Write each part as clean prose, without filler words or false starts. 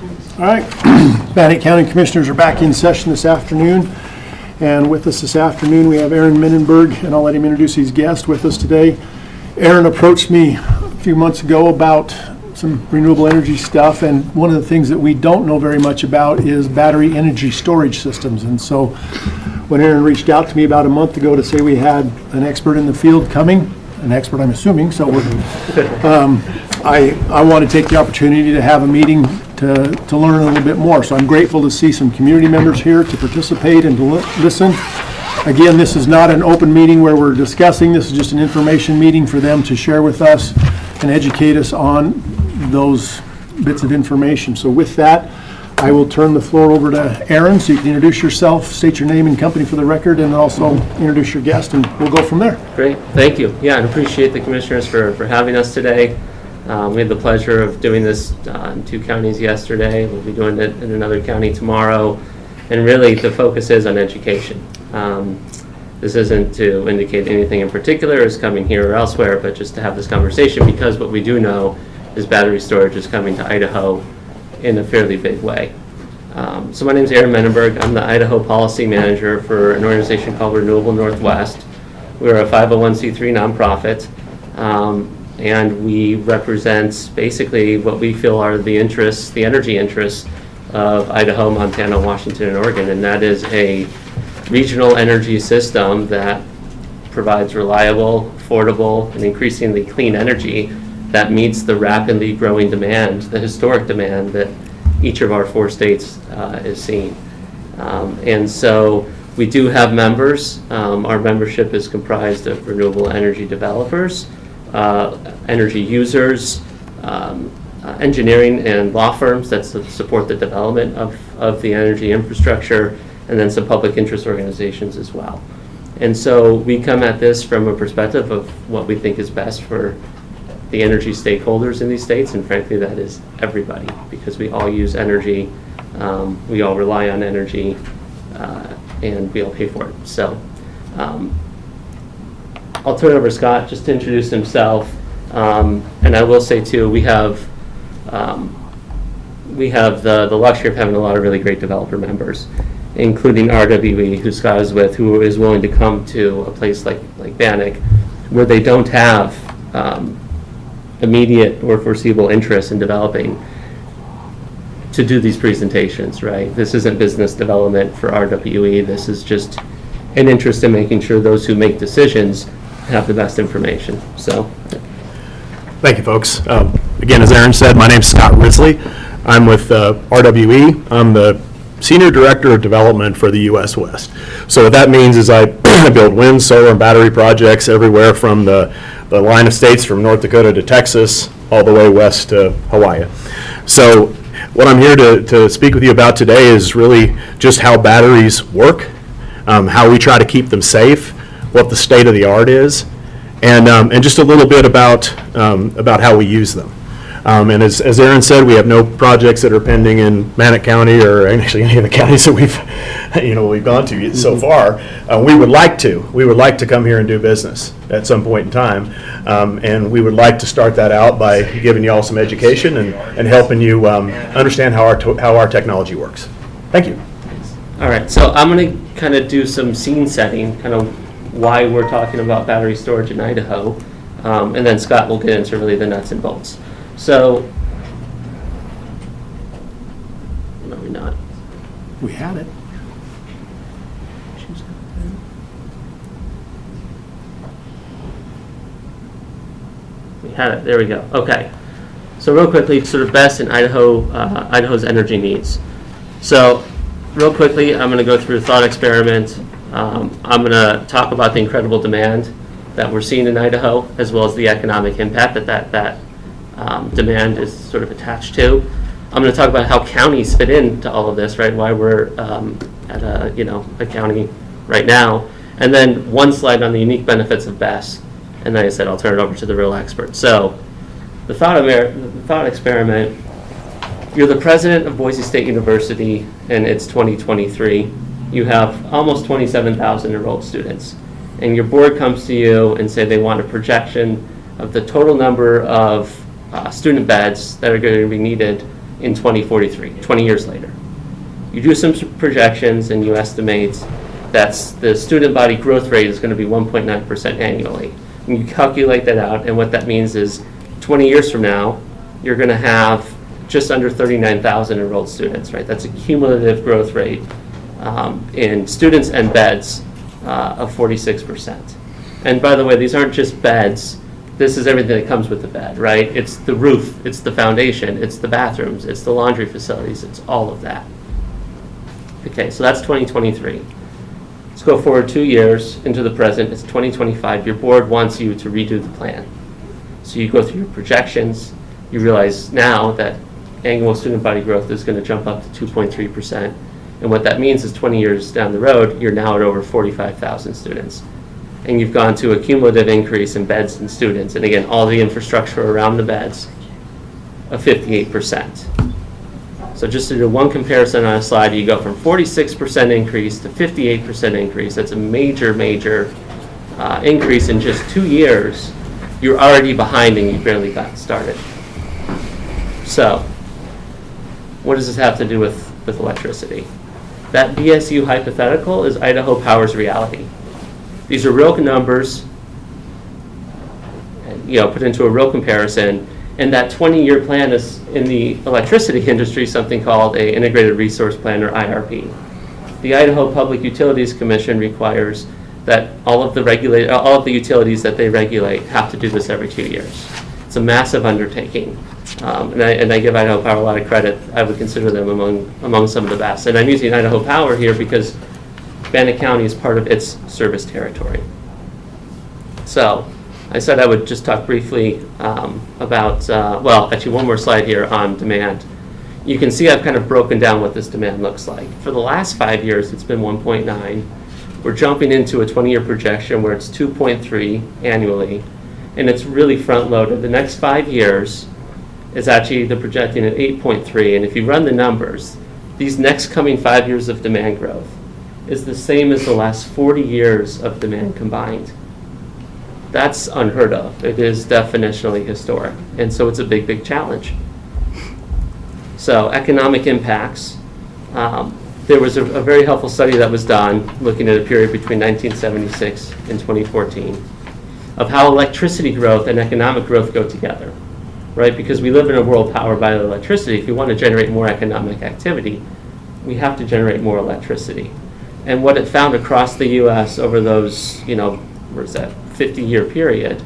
All right, Bannock County Commissioners are back in session this afternoon. And with us this afternoon, we have Aaron Menenberg, and I'll let him introduce his guest with us today. Aaron approached me a few months ago about some renewable energy stuff, and one of the things that we don't know very much about is battery energy storage systems. And so when Aaron reached out to me about a month ago to say we had an expert in the field coming, an expert I'm assuming, so I want to take the opportunity to have a meeting to learn a little bit more. So I'm grateful to see some community members here to participate and to listen. Again, this is not an open meeting where we're discussing. This is just an information meeting for them to share with us and educate us on those bits of information. So with that, I will turn the floor over to Aaron so you can introduce yourself, state your name and company for the record, and also introduce your guest, and we'll go from there. Great, thank you. Yeah, and appreciate the commissioners for having us today. We had the pleasure of doing this in 2 counties yesterday. We'll be doing it in another county tomorrow. And really, the focus is on education. This isn't to indicate anything in particular is coming here or elsewhere, but just to have this conversation, because what we do know is battery storage is coming to Idaho in a fairly big way. So my name is Aaron Menenberg. I'm the Idaho Policy Manager for an organization called Renewable Northwest. We're a 501c3 nonprofit. And we represent basically what we feel are the interests, the energy interests of Idaho, Montana, Washington, and Oregon, and that is a regional energy system that provides reliable, affordable, and increasingly clean energy that meets the rapidly growing demand, the historic demand that each of our 4 states is seeing. And so we do have members. Our membership is comprised of renewable energy developers, energy users, engineering and law firms that support the development of the energy infrastructure, and then some public interest organizations as well. And so we come at this from a perspective of what we think is best for the energy stakeholders in these states, and frankly that is everybody, because we all use energy, we all rely on energy, and we all pay for it. So I'll turn it over to Scott just to introduce himself, and I will say too, we have the luxury of having a lot of really great developer members, including RWE, who Scott is with, who is willing to come to a place like Bannock, where they don't have immediate or foreseeable interest in developing, to do these presentations, right? This isn't business development for RWE. This is just an interest in making sure those who make decisions have the best information. So, thank you, folks. Again, as Aaron said, my name's Scott Risley. I'm with RWE. I'm the Senior Director of Development for the U.S. West. So what that means is I build wind, solar, and battery projects everywhere from the line of states from North Dakota to Texas, all the way west to Hawaii. So what I'm here to speak with you about today is really just how batteries work, how we try to keep them safe, what the state of the art is, and just a little bit about how we use them. And as Aaron said, we have no projects that are pending in Bannock County or actually any of the counties that we've gone to so far. We would like to come here and do business at some point in time, and we would like to start that out by giving you all some education and helping you understand how our technology works. Thank you. all right, so I'm going to kind of do some scene setting, kind of why we're talking about battery storage in Idaho, and then Scott will get into really the nuts and bolts. So, no, we're not. We had it. We had it. There we go. Okay. So real quickly, sort of best in Idaho's energy needs. So real quickly, I'm going to go through a thought experiment. I'm going to talk about the incredible demand that we're seeing in Idaho, as well as the economic impact that demand is sort of attached to. I'm going to talk about how counties fit into all of this, right? Why we're at a county right now, and then one slide on the unique benefits of BESS, and then I said I'll turn it over to the real expert. So, the thought experiment. You're the president of Boise State University, and it's 2023. You have almost 27,000 enrolled students, and your board comes to you and say they want a projection of the total number of student beds that are going to be needed in 2043, 20 years later. You do some projections and you estimate that the student body growth rate is going to be 1.9% annually. And you calculate that out, and what that means is 20 years from now, you're going to have just under 39,000 enrolled students, right? That's a cumulative growth rate in students and beds of 46%. And by the way, these aren't just beds. This is everything that comes with the bed, right? It's the roof, it's the foundation, it's the bathrooms, it's the laundry facilities, it's all of that. Okay, so that's 2023. Let's go forward 2 years into the present. It's 2025. Your board wants you to redo the plan. So you go through your projections. You realize now that annual student body growth is going to jump up to 2.3%. And what that means is 20 years down the road, you're now at over 45,000 students. And you've gone to a cumulative increase in beds and students, and again, all the infrastructure around the beds, of 58%. So just to do one comparison on a slide, you go from 46% increase to 58% increase. That's a major, major increase in just 2 years. You're already behind and you barely got started. So what does this have to do with electricity? That BSU hypothetical is Idaho Power's reality. These are real numbers, and, put into a real comparison. And that 20-year plan is, in the electricity industry, something called a Integrated Resource Plan, or IRP. The Idaho Public Utilities Commission requires that all of the utilities that they regulate have to do this every 2 years. It's a massive undertaking. And I give Idaho Power a lot of credit. I would consider them among some of the best. And I'm using Idaho Power here because Bannock County is part of its service territory. So I said I would just talk briefly about, actually one more slide here on demand. You can see I've kind of broken down what this demand looks like. For the last 5 years, it's been 1.9. We're jumping into a 20-year projection where it's 2.3 annually, and it's really front-loaded. The next 5 years is actually they're projecting at 8.3, and if you run the numbers, these next coming 5 years of demand growth is the same as the last 40 years of demand combined. That's unheard of. It is definitionally historic, and so it's a big, big challenge. So economic impacts. There was a very helpful study that was done looking at a period between 1976 and 2014 of how electricity growth and economic growth go together, right? Because we live in a world powered by electricity. If we want to generate more economic activity, we have to generate more electricity. And what it found across the U.S. over those, 50-year period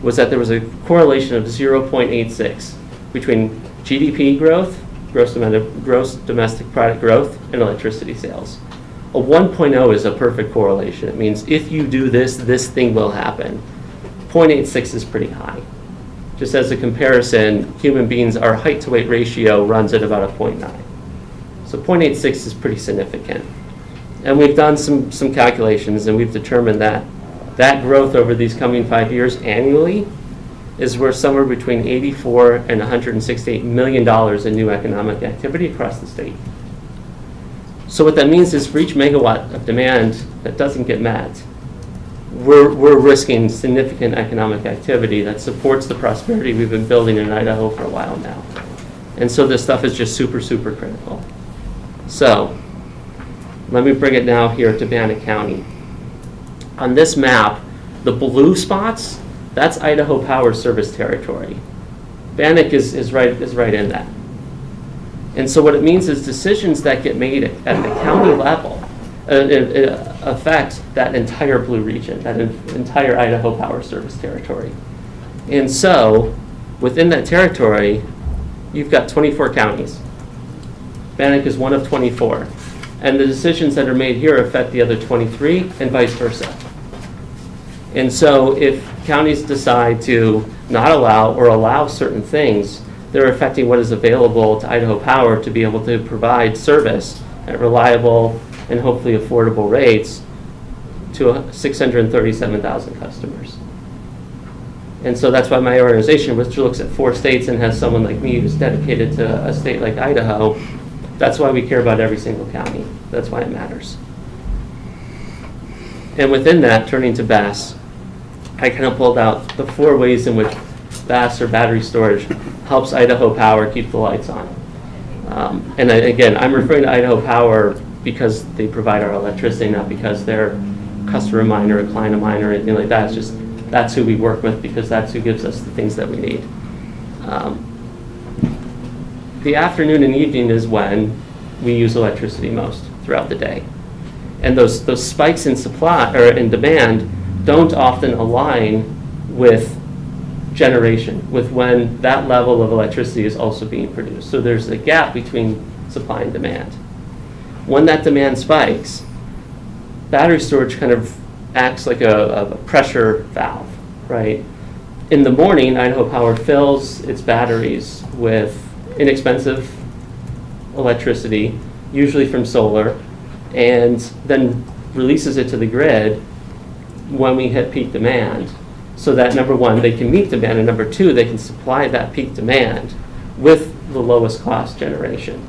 was that there was a correlation of 0.86 between GDP growth, gross domestic product growth, and electricity sales. A 1.0 is a perfect correlation. It means if you do this, this thing will happen. 0.86 is pretty high. Just as a comparison, human beings, our height to weight ratio runs at about a 0.9. So 0.86 is pretty significant. And we've done some calculations, and we've determined that that growth over these coming 5 years annually is worth somewhere between $84 and $168 million in new economic activity across the state. So what that means is for each megawatt of demand that doesn't get met, we're risking significant economic activity that supports the prosperity we've been building in Idaho for a while now. And so this stuff is just super, super critical. So let me bring it now here to Bannock County. On this map, the blue spots, that's Idaho Power service territory. Bannock is right in that. And so what it means is decisions that get made at the county level affect that entire blue region, that entire Idaho Power service territory. And so within that territory, you've got 24 counties. Bannock is one of 24. And the decisions that are made here affect the other 23 and vice versa. And so if counties decide to not allow or allow certain things, they're affecting what is available to Idaho Power to be able to provide service at reliable and hopefully affordable rates to 637,000 customers. And so that's why my organization, which looks at 4 states and has someone like me who's dedicated to a state like Idaho, that's why we care about every single county. That's why it matters. And within that, turning to BAS, I kind of pulled out the 4 ways in which BAS, or battery storage, helps Idaho Power keep the lights on. Again, I'm referring to Idaho Power because they provide our electricity, not because they're customer of mine or a client of mine or anything like that. It's just that's who we work with because that's who gives us the things that we need. The afternoon and evening is when we use electricity most throughout the day. And those spikes in supply or in demand don't often align with generation, with when that level of electricity is also being produced. So there's a gap between supply and demand. When that demand spikes, battery storage kind of acts like a pressure valve, right? In the morning, Idaho Power fills its batteries with inexpensive electricity, usually from solar, and then releases it to the grid when we hit peak demand, so that number one, they can meet demand, and number two, they can supply that peak demand with the lowest cost generation.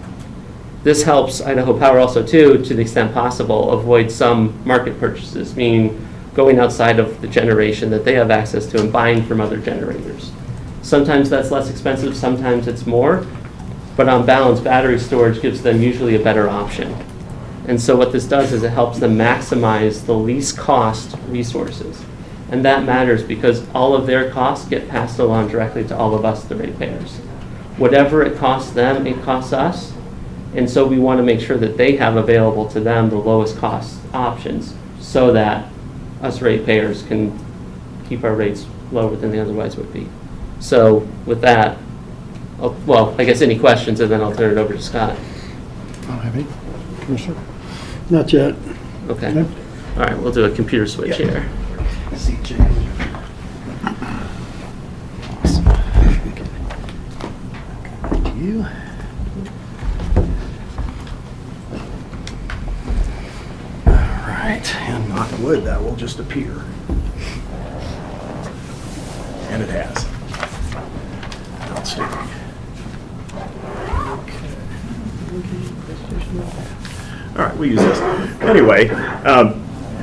This helps Idaho Power also too, to the extent possible, avoid some market purchases, meaning going outside of the generation that they have access to and buying from other generators. Sometimes that's less expensive, sometimes it's more, but on balance, battery storage gives them usually a better option. And so what this does is it helps them maximize the least cost resources. And that matters because all of their costs get passed along directly to all of us, the ratepayers. Whatever it costs them, it costs us. And so we want to make sure that they have available to them the lowest cost options so that us ratepayers can keep our rates lower than they otherwise would be. So with that, well, I guess any questions, and then I'll turn it over to Scott. I don't have any. Commissioner? Not yet. Okay. All right, we'll do a computer switch here. CJ. You. All right, and knock wood, that will just appear. And it has. Outstanding. All right, we use this. Anyway,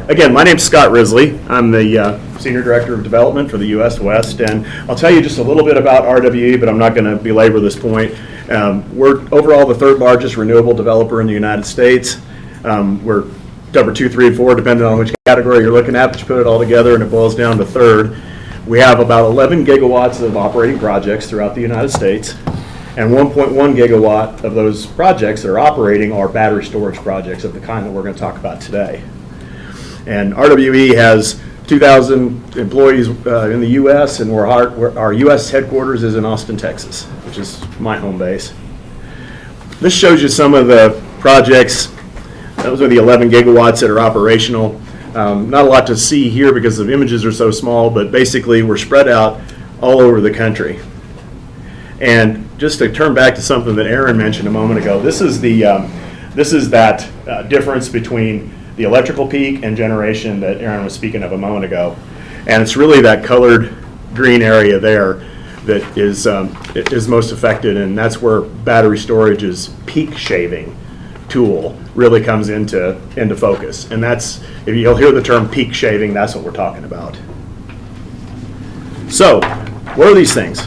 again, my name's Scott Risley. I'm the Senior Director of Development for the U.S. West, and I'll tell you just a little bit about RWE, but I'm not going to belabor this point. We're overall the third largest renewable developer in the United States. We're number 2, 3, and 4, depending on which category you're looking at, but you put it all together and it boils down to third. We have about 11 gigawatts of operating projects throughout the United States. And 1.1 gigawatt of those projects that are operating are battery storage projects of the kind that we're going to talk about today. And RWE has 2,000 employees in the U.S., and our U.S. headquarters is in Austin, Texas, which is my home base. This shows you some of the projects. Those are the 11 gigawatts that are operational. Not a lot to see here because the images are so small, but basically we're spread out all over the country. And just to turn back to something that Aaron mentioned a moment ago, this is that difference between the electrical peak and generation that Aaron was speaking of a moment ago. And it's really that colored green area there that is most affected, and that's where battery storage's peak shaving tool really comes into focus. And that's, if you'll hear the term peak shaving, that's what we're talking about. So, what are these things?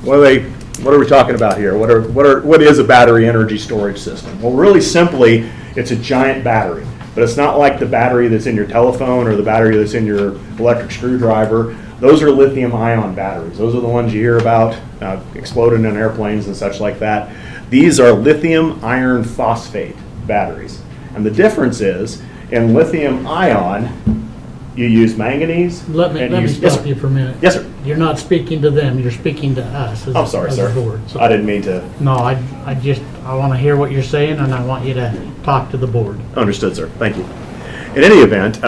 What are we talking about here? What is a battery energy storage system? Well, really simply, it's a giant battery, but it's not like the battery that's in your telephone or the battery that's in your electric screwdriver. Those are lithium-ion batteries. Those are the ones you hear about exploding in airplanes and such like that. These are lithium iron phosphate batteries. And the difference is, in lithium-ion, you use manganese. Let me stop you for a minute. Yes, sir. You're not speaking to them, you're speaking to us as I'm sorry, as sir. a board. So- I didn't mean to. No, I want to hear what you're saying, and I want you to talk to the board. Understood, sir. Thank you. In any event,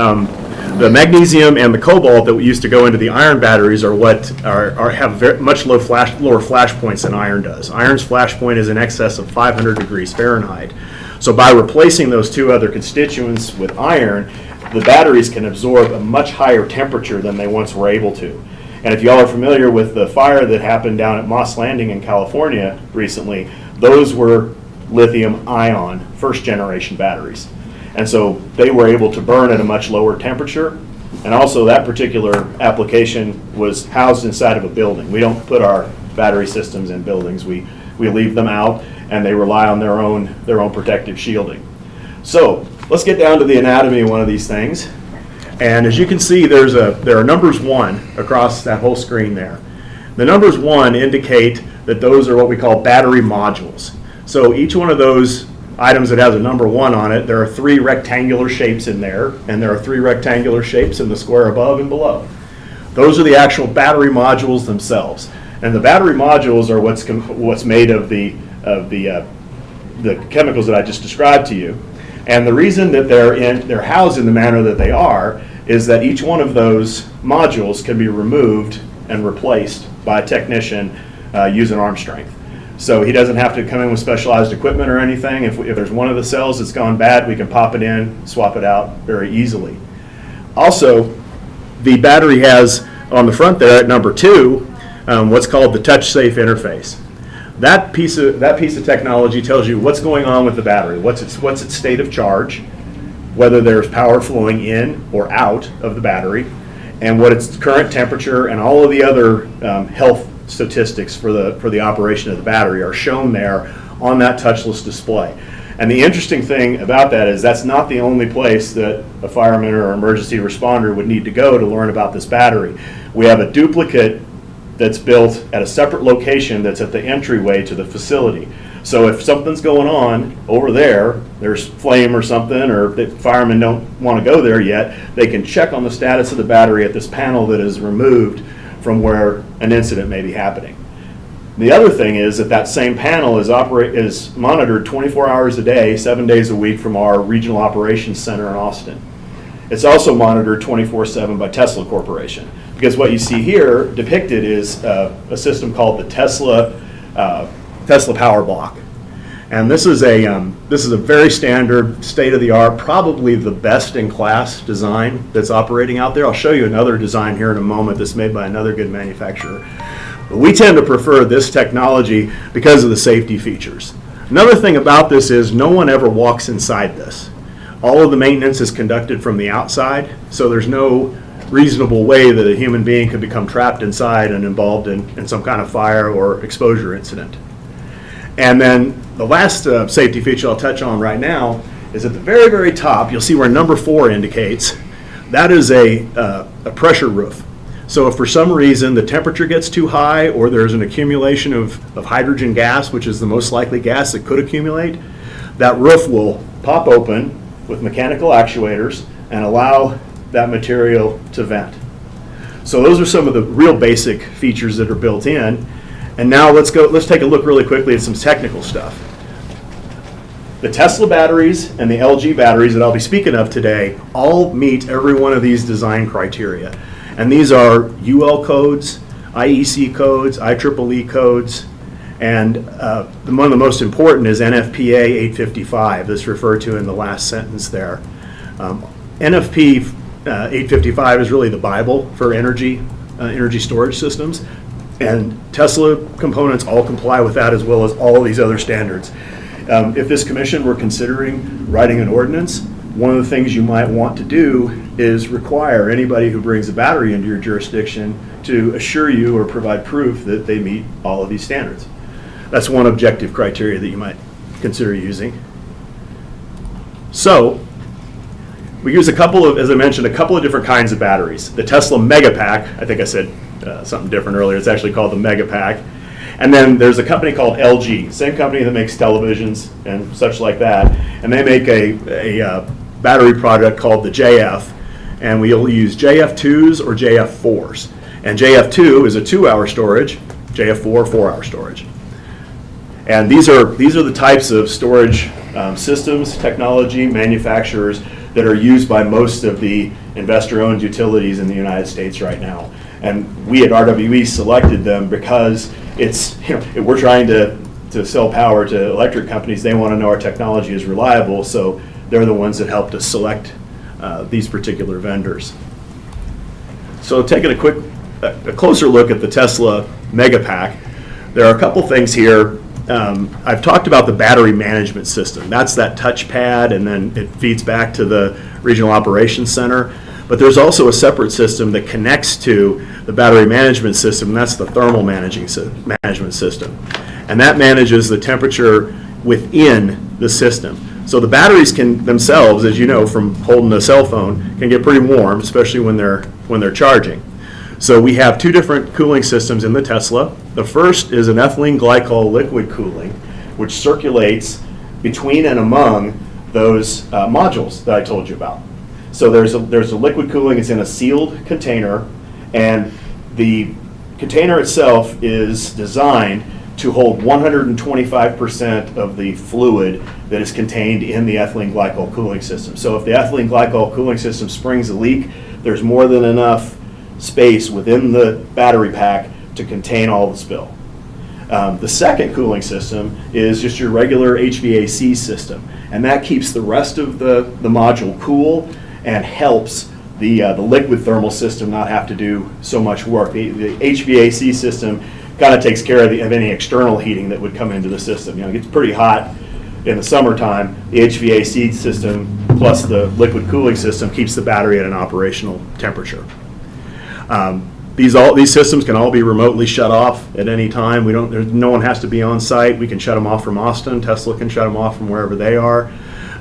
the magnesium and the cobalt that used to go into the iron batteries are what have much lower flash points than iron does. Iron's flash point is in excess of 500 degrees Fahrenheit. So by replacing those two other constituents with iron, the batteries can absorb a much higher temperature than they once were able to. And if y'all are familiar with the fire that happened down at Moss Landing in California recently, those were lithium-ion first-generation batteries. And so they were able to burn at a much lower temperature. And also that particular application was housed inside of a building. We don't put our battery systems in buildings. We we leave them out, and they rely on their own protective shielding. So let's get down to the anatomy of one of these things. And as you can see, there are numbers 1 across that whole screen there. The numbers 1 indicate that those are what we call battery modules. So each one of those items that has a number 1 on it, there are 3 rectangular shapes in there, and there are 3 rectangular shapes in the square above and below. Those are the actual battery modules themselves. And the battery modules are what's made of the chemicals that I just described to you. And the reason that they're housed in the manner that they are is that each one of those modules can be removed and replaced by a technician using arm strength. So he doesn't have to come in with specialized equipment or anything. If there's one of the cells that's gone bad, we can pop it in, swap it out very easily. Also, the battery has on the front there at number 2 what's called the touch safe interface. That piece of technology tells you what's going on with the battery, what's its state of charge, whether there's power flowing in or out of the battery, and what its current temperature and all of the other health statistics for the operation of the battery are shown there on that touchless display. And the interesting thing about that is that's not the only place that a fireman or emergency responder would need to go to learn about this battery. We have a duplicate that's built at a separate location that's at the entryway to the facility. So if something's going on over there's flame or something, or the firemen don't want to go there yet, they can check on the status of the battery at this panel that is removed from where an incident may be happening. The other thing is that same panel is monitored 24 hours a day, 7 days a week from our regional operations center in Austin. It's also monitored 24/7 by Tesla Corporation, because what you see here depicted is a system called the Tesla Power Block. And this is a very standard, state-of-the-art, probably the best-in-class design that's operating out there. I'll show you another design here in a moment that's made by another good manufacturer. But we tend to prefer this technology because of the safety features. Another thing about this is no one ever walks inside this. All of the maintenance is conducted from the outside, so there's no reasonable way that a human being could become trapped inside and involved in some kind of fire or exposure incident. And then the last safety feature I'll touch on right now is at the very, very top. You'll see where number 4 indicates. That is a pressure roof. So if for some reason the temperature gets too high, or there's an accumulation of hydrogen gas, which is the most likely gas that could accumulate, that roof will pop open with mechanical actuators and allow that material to vent. So those are some of the real basic features that are built in. And now let's take a look really quickly at some technical stuff. The Tesla batteries and the LG batteries that I'll be speaking of today all meet every one of these design criteria. And these are UL codes, IEC codes, IEEE codes, and one of the most important is NFPA 855, that's referred to in the last sentence there. NFP 855 is really the Bible for energy storage systems, and Tesla components all comply with that, as well as all of these other standards. If this commission were considering writing an ordinance, one of the things you might want to do is require anybody who brings a battery into your jurisdiction to assure you or provide proof that they meet all of these standards. That's one objective criteria that you might consider using. So we use as I mentioned, a couple of different kinds of batteries. The Tesla Mega Pack, I think I said something different earlier, it's actually called the Mega Pack. And then there's a company called LG, same company that makes televisions and such like that, and they make a battery product called the JF, and we'll use JF2s or JF4s. And JF2 is a 2-hour storage, JF4, 4-hour storage. And these are the types of storage systems, technology, manufacturers that are used by most of the investor-owned utilities in the United States right now. And we at RWE selected them because we're trying to sell power to electric companies. They want to know our technology is reliable, so they're the ones that helped us select these particular vendors. So taking a closer look at the Tesla Mega Pack, there are a couple things here. I've talked about the battery management system. That's that touchpad, and then it feeds back to the Regional Operations Center. But there's also a separate system that connects to the battery management system, and that's the thermal management system. and that manages the temperature within the system. So the batteries can themselves, as you know from holding a cell phone, can get pretty warm, especially when they're charging. So we have two different cooling systems in the Tesla. The first is an ethylene glycol liquid cooling, which circulates between and among those modules that I told you about. So there's a liquid cooling. It's in a sealed container, and the container itself is designed to hold 125% of the fluid that is contained in the ethylene glycol cooling system. So if the ethylene glycol cooling system springs a leak, there's more than enough space within the battery pack to contain all the spill. The second cooling system is just your regular HVAC system, and that keeps the rest of the module cool and helps the liquid thermal system not have to do so much work. The HVAC system kind of takes care of any external heating that would come into the system. It gets pretty hot in the summertime. The HVAC system plus the liquid cooling system keeps the battery at an operational temperature. These systems can all be remotely shut off at any time. No one has to be on site. We can shut them off from Austin. Tesla can shut them off from wherever they are.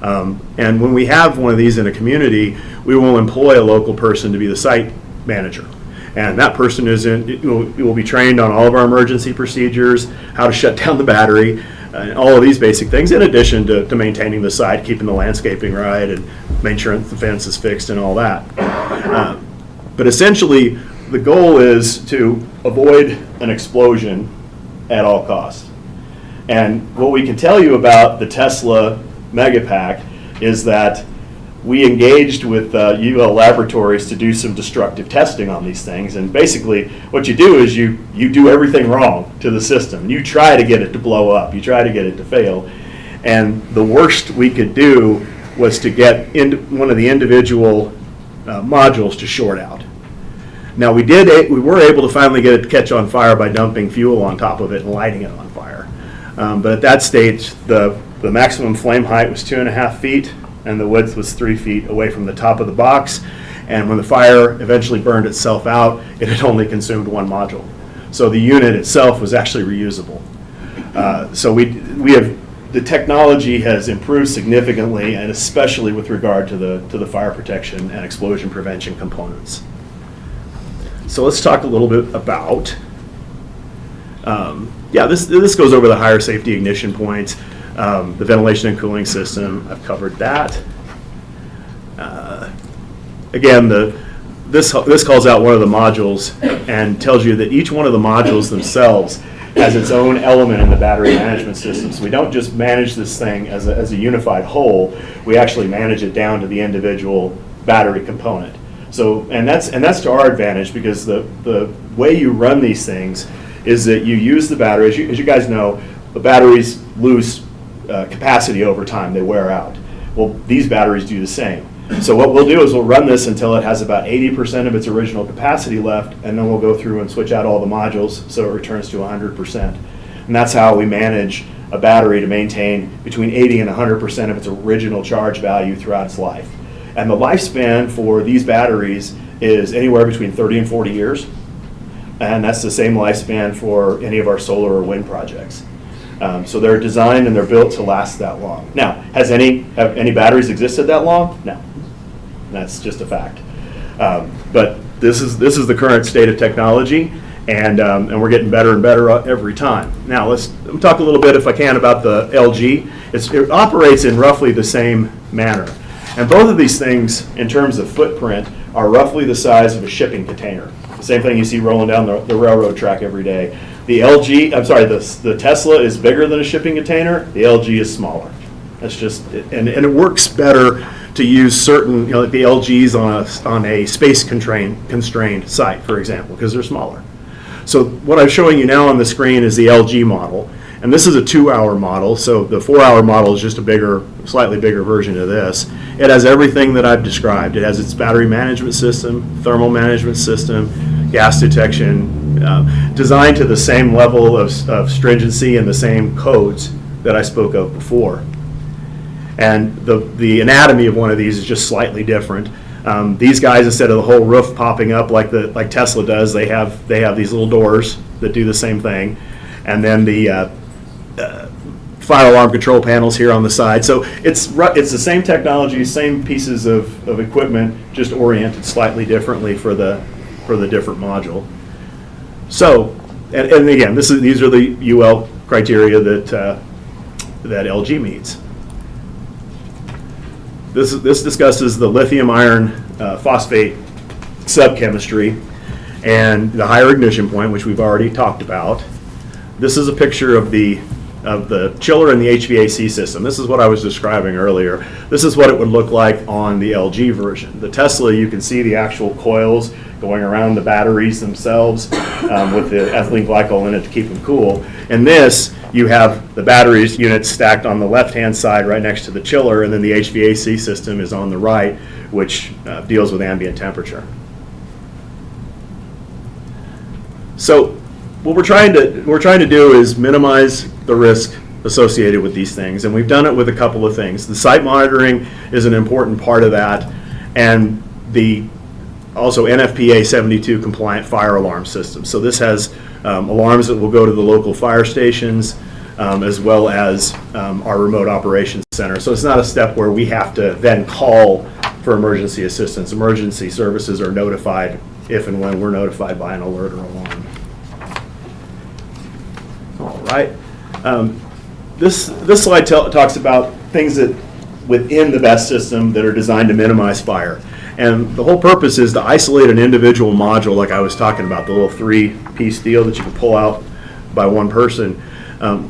And when we have one of these in a community, we will employ a local person to be the site manager. And that person will be trained on all of our emergency procedures, how to shut down the battery, all of these basic things, in addition to maintaining the site, keeping the landscaping right, and making sure the fence is fixed and all that. But essentially, the goal is to avoid an explosion at all costs. And what we can tell you about the Tesla Megapack is that we engaged with UL Laboratories to do some destructive testing on these things. And basically, what you do is you do everything wrong to the system. You try to get it to blow up. You try to get it to fail. And the worst we could do was to get one of the individual modules to short out. Now we were able to finally get it to catch on fire by dumping fuel on top of it and lighting it on fire. But at that stage, the maximum flame height was 2.5 feet, and the width was 3 feet away from the top of the box. And when the fire eventually burned itself out, it had only consumed one module. So the unit itself was actually reusable. So the technology has improved significantly, and especially with regard to the fire protection and explosion prevention components. So let's talk a little bit about, this goes over the higher safety ignition points, the ventilation and cooling system. I've covered that. Again, this calls out one of the modules and tells you that each one of the modules themselves has its own element in the battery management system. So we don't just manage this thing as a unified whole. We actually manage it down to the individual battery component. So, and that's to our advantage, because the way you run these things is that you use the battery. As you guys know, the batteries lose capacity over time. They wear out. Well, these batteries do the same. So what we'll do is we'll run this until it has about 80% of its original capacity left, and then we'll go through and switch out all the modules so it returns to 100%. And that's how we manage a battery to maintain between 80 and 100% of its original charge value throughout its life. And the lifespan for these batteries is anywhere between 30 and 40 years. And that's the same lifespan for any of our solar or wind projects. So they're designed and they're built to last that long. Now, have any batteries existed that long? No. That's just a fact. But this is the current state of technology, and we're getting better and better every time. Now, let me talk a little bit, if I can, about the LG. It operates in roughly the same manner. And both of these things, in terms of footprint, are roughly the size of a shipping container. The same thing you see rolling down the railroad track every day. The Tesla is bigger than a shipping container. The LG is smaller. That's just, and it works better to use certain, like the LGs on a space constrained site, for example, because they're smaller. So what I'm showing you now on the screen is the LG model. And this is a 2-hour model, so the 4-hour model is just a slightly bigger version of this. It has everything that I've described. It has its battery management system, thermal management system, gas detection, designed to the same level of stringency and the same codes that I spoke of before. And the anatomy of one of these is just slightly different. These guys, instead of the whole roof popping up like Tesla does, they have these little doors that do the same thing. And then the fire alarm control panels here on the side. So it's the same technology, same pieces of equipment, just oriented slightly differently for the different module. So, and again, these are the UL criteria that LG meets. This discusses the lithium iron phosphate subchemistry and the higher ignition point, which we've already talked about. This is a picture of the chiller and the HVAC system. This is what I was describing earlier. This is what it would look like on the LG version. The Tesla, you can see the actual coils going around the batteries themselves with the ethylene glycol in it to keep them cool. And this, you have the batteries units stacked on the left-hand side right next to the chiller, and then the HVAC system is on the right, which deals with ambient temperature. So what we're trying to do is minimize the risk associated with these things, and we've done it with a couple of things. The site monitoring is an important part of that, and the also NFPA 72 compliant fire alarm system. So this has alarms that will go to the local fire stations, as well as our remote operations center. So it's not a step where we have to then call for emergency assistance. Emergency services are notified if and when we're notified by an alert or alarm. All right. This slide talks about things that within the BESS system that are designed to minimize fire. And the whole purpose is to isolate an individual module, like I was talking about, the little 3-piece deal that you can pull out by one person.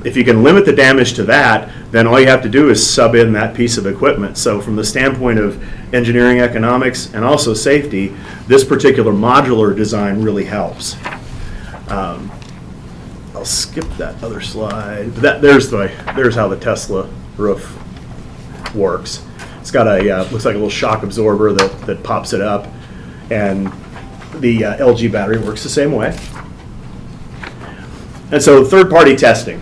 If you can limit the damage to that, then all you have to do is sub in that piece of equipment. So from the standpoint of engineering economics and also safety, this particular modular design really helps. I'll skip that other slide. There's how the Tesla roof works. It's got a looks like a little shock absorber that pops it up, and the LG battery works the same way. And so third-party testing.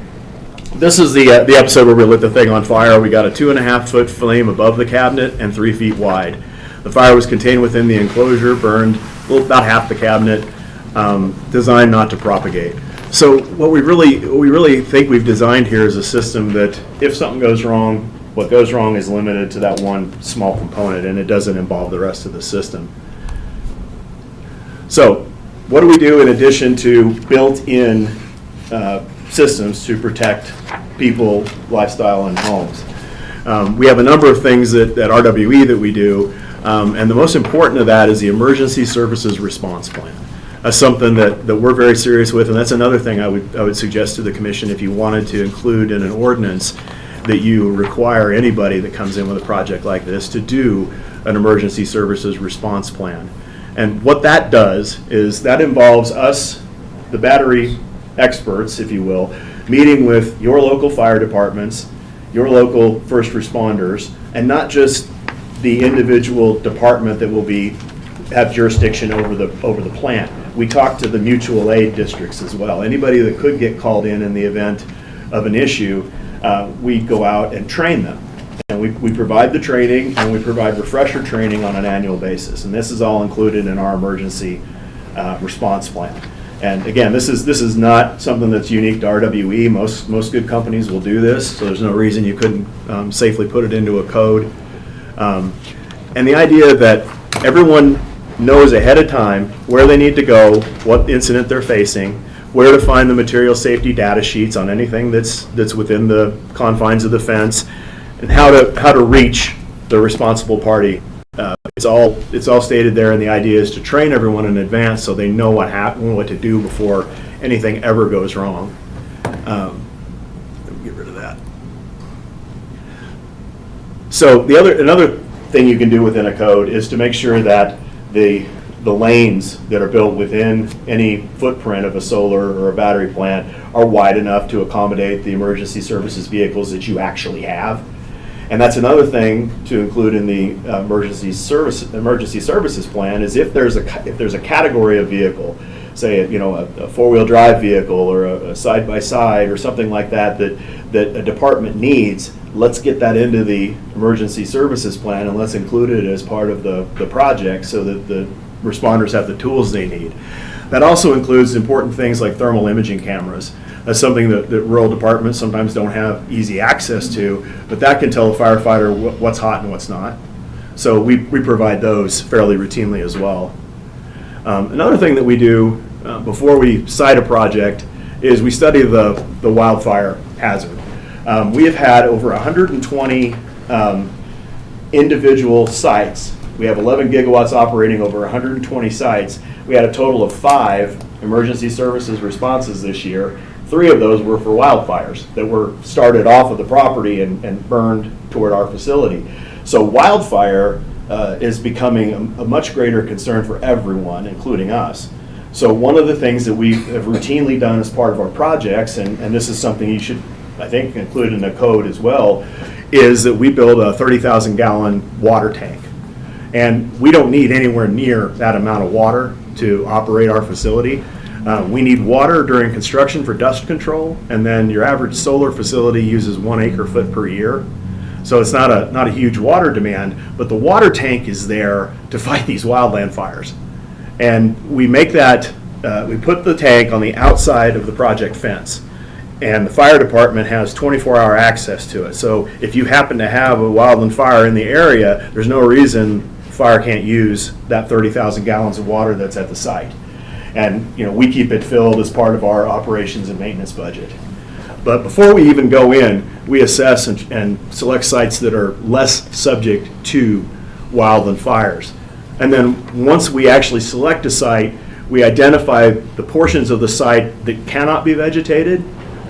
This is the episode where we lit the thing on fire. We got a 2.5-foot flame above the cabinet and 3 feet wide. The fire was contained within the enclosure, burned about half the cabinet, designed not to propagate. So what we really think we've designed here is a system that if something goes wrong, what goes wrong is limited to that one small component, and it doesn't involve the rest of the system. So what do we do in addition to built-in systems to protect people, lifestyle, and homes? We have a number of things at RWE that we do, and the most important of that is the Emergency Services Response Plan. That's something that we're very serious with, and that's another thing I would suggest to the Commission if you wanted to include in an ordinance that you require anybody that comes in with a project like this to do an Emergency Services Response Plan. And what that does is that involves us, the battery experts, if you will, meeting with your local fire departments, your local first responders, and not just the individual department that will have jurisdiction over the plant. We talk to the mutual aid districts as well. Anybody that could get called in the event of an issue, we go out and train them. And we provide the training, and we provide refresher training on an annual basis. And this is all included in our emergency response plan. And again, this is not something that's unique to RWE. Most good companies will do this, so there's no reason you couldn't safely put it into a code. And the idea that everyone knows ahead of time where they need to go, what incident they're facing, where to find the material safety data sheets on anything that's within the confines of the fence, and how to reach the responsible party. It's all stated there, and the idea is to train everyone in advance so they know what happened, what to do before anything ever goes wrong. Let me get rid of that. So another thing you can do within a code is to make sure that the lanes that are built within any footprint of a solar or a battery plant are wide enough to accommodate the emergency services vehicles that you actually have. And that's another thing to include in the emergency services plan is if there's a category of vehicle, say a four-wheel drive vehicle or a side-by-side or something like that a department needs, let's get that into the emergency services plan and let's include it as part of the project so that the responders have the tools they need. That also includes important things like thermal imaging cameras. That's something that rural departments sometimes don't have easy access to, but that can tell a firefighter what's hot and what's not. So we provide those fairly routinely as well. Another thing that we do before we site a project is we study the wildfire hazard. We have had over 120 individual sites. We have 11 gigawatts operating over 120 sites. We had a total of 5 emergency services responses this year. 3 of those were for wildfires that were started off of the property and burned toward our facility. So wildfire is becoming a much greater concern for everyone, including us. So one of the things that we have routinely done as part of our projects, and this is something you should, I think, include in the code as well, is that we build a 30,000 gallon water tank. And we don't need anywhere near that amount of water to operate our facility. We need water during construction for dust control, and then your average solar facility uses 1 acre foot per year. So it's not a huge water demand, but the water tank is there to fight these wildland fires. And we make that, we put the tank on the outside of the project fence, and the fire department has 24-hour access to it. So if you happen to have a wildland fire in the area, there's no reason fire can't use that 30,000 gallons of water that's at the site. And we keep it filled as part of our operations and maintenance budget. But before we even go in, we assess and select sites that are less subject to wildland fires. And then once we actually select a site, we identify the portions of the site that cannot be vegetated,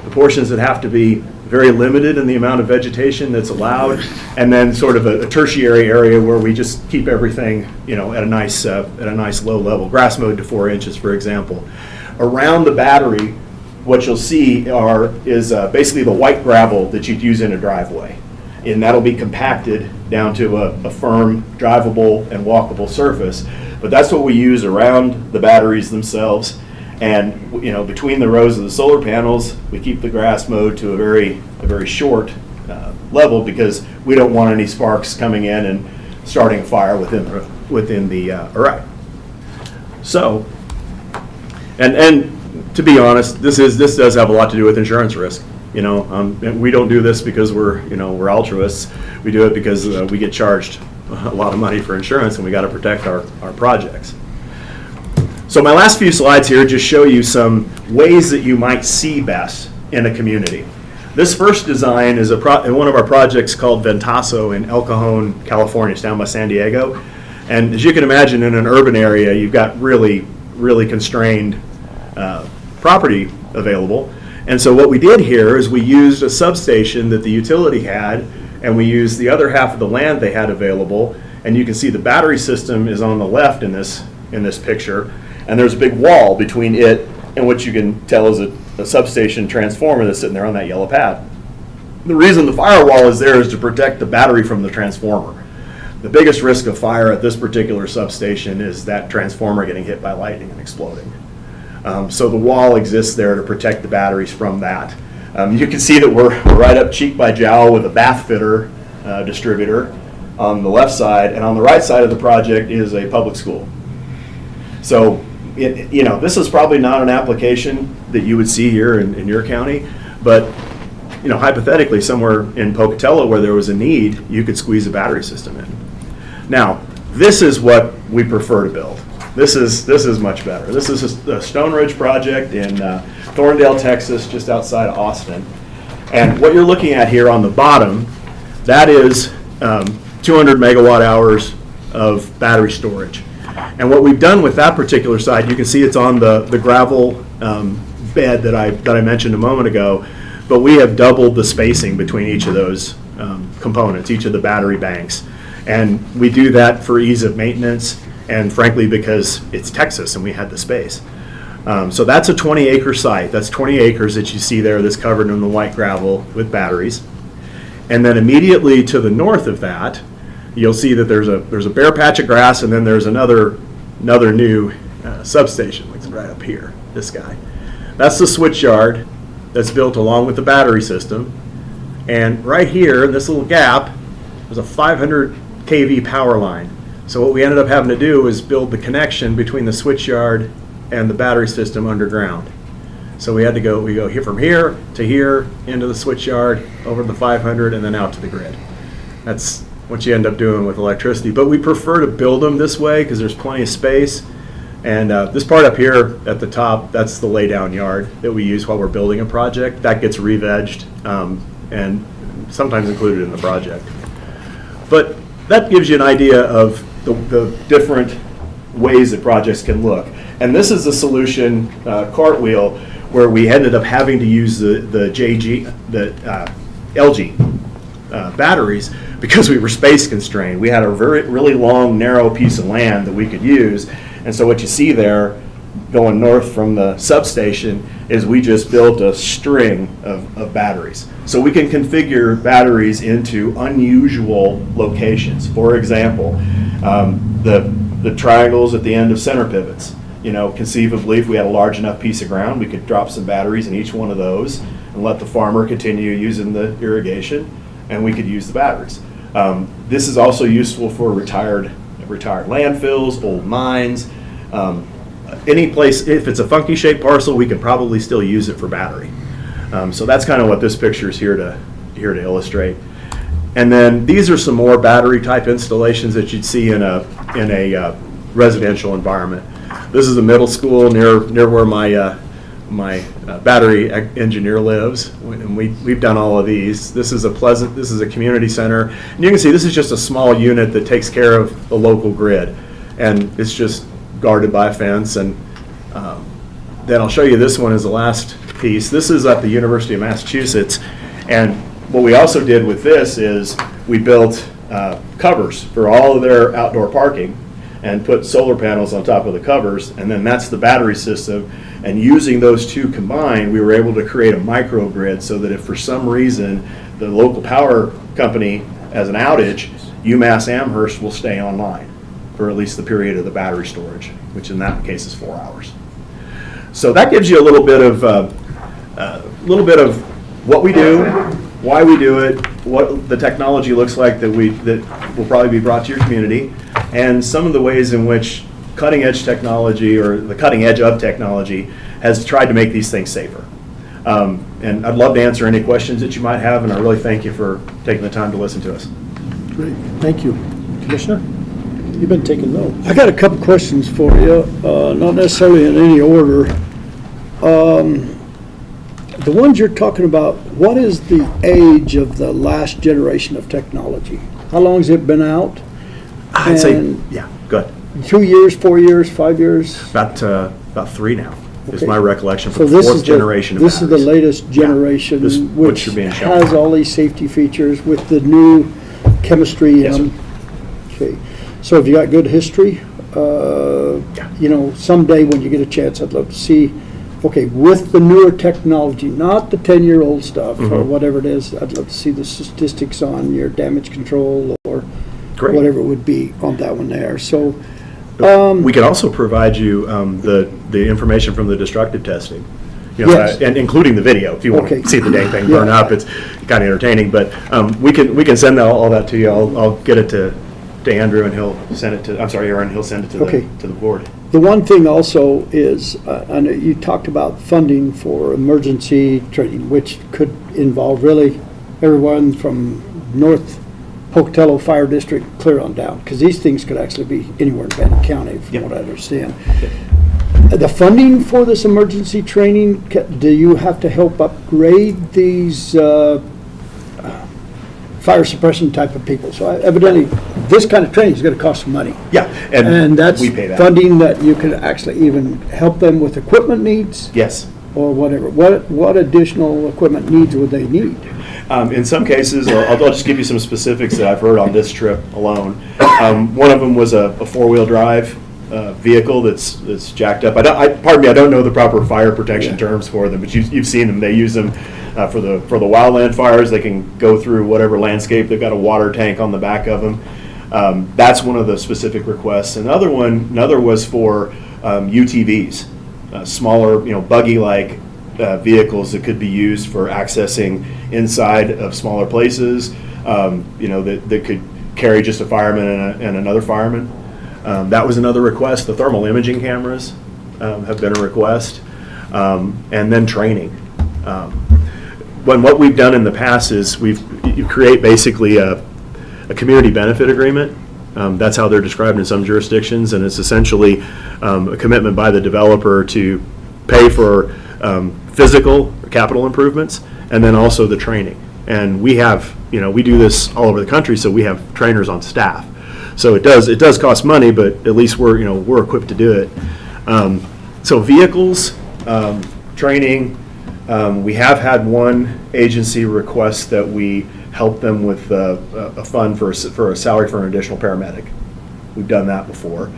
the portions that have to be very limited in the amount of vegetation that's allowed, and then sort of a tertiary area where we just keep everything, at a nice low level, grass mowed to 4 inches, for example. Around the battery, what you'll see is basically the white gravel that you'd use in a driveway, and that'll be compacted down to a firm, drivable, and walkable surface. But that's what we use around the batteries themselves. And between the rows of the solar panels, we keep the grass mowed to a very short level, because we don't want any sparks coming in and starting a fire within the array. So, and to be honest, this does have a lot to do with insurance risk. We don't do this because we're altruists. We do it because we get charged a lot of money for insurance, and we got to protect our projects. So my last few slides here just show you some ways that you might see best in a community. This first design is one of our projects called Ventasso in El Cajon, California. It's down by San Diego. And as you can imagine, in an urban area, you've got really, really constrained property available. And so what we did here is we used a substation that the utility had, and we used the other half of the land they had available. And you can see the battery system is on the left in this picture. And there's a big wall between it and what you can tell is a substation transformer that's sitting there on that yellow pad. The reason the firewall is there is to protect the battery from the transformer. The biggest risk of fire at this particular substation is that transformer getting hit by lightning and exploding. So the wall exists there to protect the batteries from that. You can see that we're right up cheek by jowl with a bath fitter distributor on the left side, and on the right side of the project is a public school. So this is probably not an application that you would see here in your county, but hypothetically, somewhere in Pocatello where there was a need, you could squeeze a battery system in. Now, this is what we prefer to build. This is much better. This is the Stone Ridge project in Thorndale, Texas, just outside of Austin. And what you're looking at here on the bottom, that is 200 megawatt hours of battery storage. And what we've done with that particular site, you can see it's on the gravel bed that I mentioned a moment ago, but we have doubled the spacing between each of those components, each of the battery banks. And we do that for ease of maintenance, and frankly because it's Texas and we had the space. So that's a 20-acre site. That's 20 acres that you see there that's covered in the white gravel with batteries. And then immediately to the north of that, you'll see that there's a bare patch of grass, and then there's another new substation, like right up here, this guy. That's the switch yard that's built along with the battery system. And right here in this little gap, there's a 500 kV power line. So what we ended up having to do is build the connection between the switch yard and the battery system underground. So we go here from here to here, into the switch yard, over to the 500, and then out to the grid. That's what you end up doing with electricity. But we prefer to build them this way because there's plenty of space. And this part up here at the top, that's the laydown yard that we use while we're building a project. That gets re-vegged and sometimes included in the project. But that gives you an idea of the different ways that projects can look. And this is the solution, Cartwheel, where we ended up having to use the LG batteries because we were space constrained. We had a really long, narrow piece of land that we could use. And so what you see there going north from the substation is we just built a string of batteries. So we can configure batteries into unusual locations. For example, the triangles at the end of center pivots. You know, conceivably, if we had a large enough piece of ground, we could drop some batteries in each one of those and let the farmer continue using the irrigation, and we could use the batteries. This is also useful for retired landfills, old mines, any place. If it's a funky shaped parcel, we can probably still use it for battery. So that's kind of what this picture is here to illustrate. And then these are some more battery type installations that you'd see in a residential environment. This is a middle school near where my battery engineer lives, and we've done all of these. This is a community center, and you can see this is just a small unit that takes care of the local grid, and it's just guarded by a fence. And then I'll show you this one as the last piece. This is at the University of Massachusetts, and what we also did with this is we built covers for all of their outdoor parking and put solar panels on top of the covers, and then that's the battery system. And using those two combined, we were able to create a microgrid so that if for some reason the local power company has an outage, UMass Amherst will stay online for at least the period of the battery storage, which in that case is 4 hours. So that gives you a little bit of what we do, why we do it, what the technology looks like that will probably be brought to your community, and some of the ways in which cutting edge technology, or the cutting edge of technology, has tried to make these things safer. And I'd love to answer any questions that you might have, and I really thank you for taking the time to listen to us. Great, thank you. Commissioner, you've been taking notes. I got a couple questions for you, not necessarily in any order. The ones you're talking about, what is the age of the last generation of technology? How long has it been out? I'd say, And yeah, good. 2 years, 4 years, 5 years? About 3 now, is Okay. my recollection, So for the this fourth is generation of This is the batteries. latest generation, this- which which you're being shown. has all these safety features with the new chemistry in Yes, sir. them. Okay, so have you got good history? You know, someday when you get a chance, I'd love to see, okay, with the newer technology, not the 10-year-old stuff or Mhm. whatever it is, I'd love to see the statistics on your damage control or Great. whatever it would be on that one there. So, We can also provide you the information from the destructive testing. You know, Yes. and including the video, if you want Okay. to see the dang thing burn Yeah. up. It's kind of entertaining, but we can send all that to you. I'll get it to Andrew, and he'll send it to, I'm sorry, Aaron, he'll send it to Okay. the board. the one thing also is, I know you talked about funding for emergency training, which could involve really everyone from North Pocatello Fire District clear on down, because these things could actually be anywhere in Bannock County, from Yep. what I understand. The funding for this emergency training, do you have to help upgrade these fire suppression type of people? So evidently, this kind of training is going to cost some money. Yeah, And that's we pay that. funding that you can actually even help them with equipment needs Yes. or whatever. What additional equipment needs would they need? In some cases, I'll just give you some specifics that I've heard on this trip alone. One of them was a four-wheel drive vehicle that's jacked up. Pardon me, I don't know the proper fire protection terms for them, but you've seen them. They use them for the wildland fires. They can go through whatever landscape. They've got a water tank on the back of them. That's one of the specific requests. Another was for UTVs, smaller, buggy-like vehicles that could be used for accessing inside of smaller places. That could carry just a fireman and another fireman. That was another request. The thermal imaging cameras have been a request. and then training. What we've done in the past is you create basically a community benefit agreement. That's how they're described in some jurisdictions, and it's essentially a commitment by the developer to pay for physical or capital improvements, and then also the training. And we have, we do this all over the country, so we have trainers on staff. So it does cost money, but at least we're equipped to do it. So vehicles, training, we have had one agency request that we help them with a fund for a salary for an additional paramedic. We've done that before.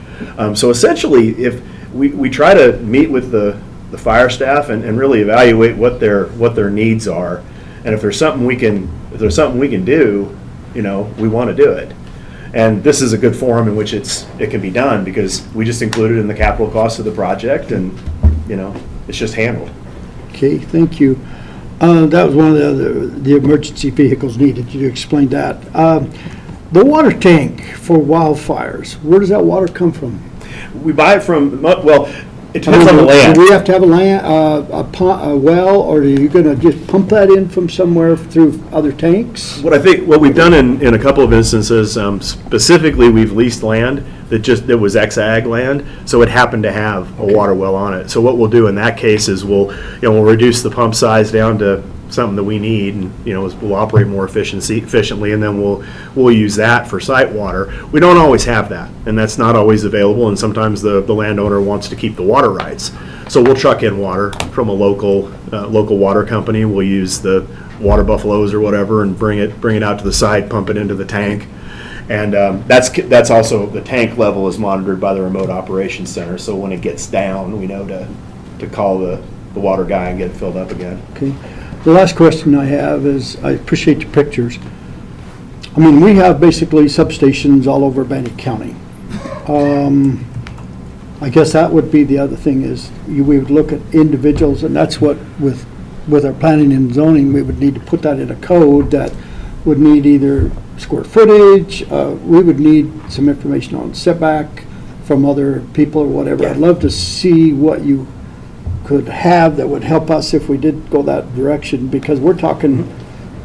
So essentially, if we try to meet with the fire staff and really evaluate what their needs are, and if there's something we can do, we want to do it. And this is a good forum in which it can be done, because we just include it in the capital cost of the project, and it's just handled. Okay, thank you. That was one of the emergency vehicles needed. You explained that. The water tank for wildfires, where does that water come from? We buy it from, well, it depends on the land. Do we have to have a well, or are you going to just pump that in from somewhere through other tanks? What we've done in a couple of instances, specifically, we've leased land that was ex-ag land, so it happened to have a water well on it. So what we'll do in that case is we'll reduce the pump size down to something that we need, and we'll operate more efficiently, and then we'll use that for site water. We don't always have that, and that's not always available, and sometimes the landowner wants to keep the water rights. So we'll truck in water from a local water company. We'll use the water buffaloes or whatever and bring it out to the site, pump it into the tank. And that's also, the tank level is monitored by the remote operations center, so when it gets down, we know to call the water guy and get it filled up again. Okay. The last question I have is, I appreciate the pictures. I mean, we have basically substations all over Bannock County. I guess that would be the other thing, is we would look at individuals, and that's what with our planning and zoning, we would need to put that in a code that would need either square footage, we would need some information on setback from other people or whatever. Yeah. I'd love to see what you could have that would help us if we did go that direction, because we're talking,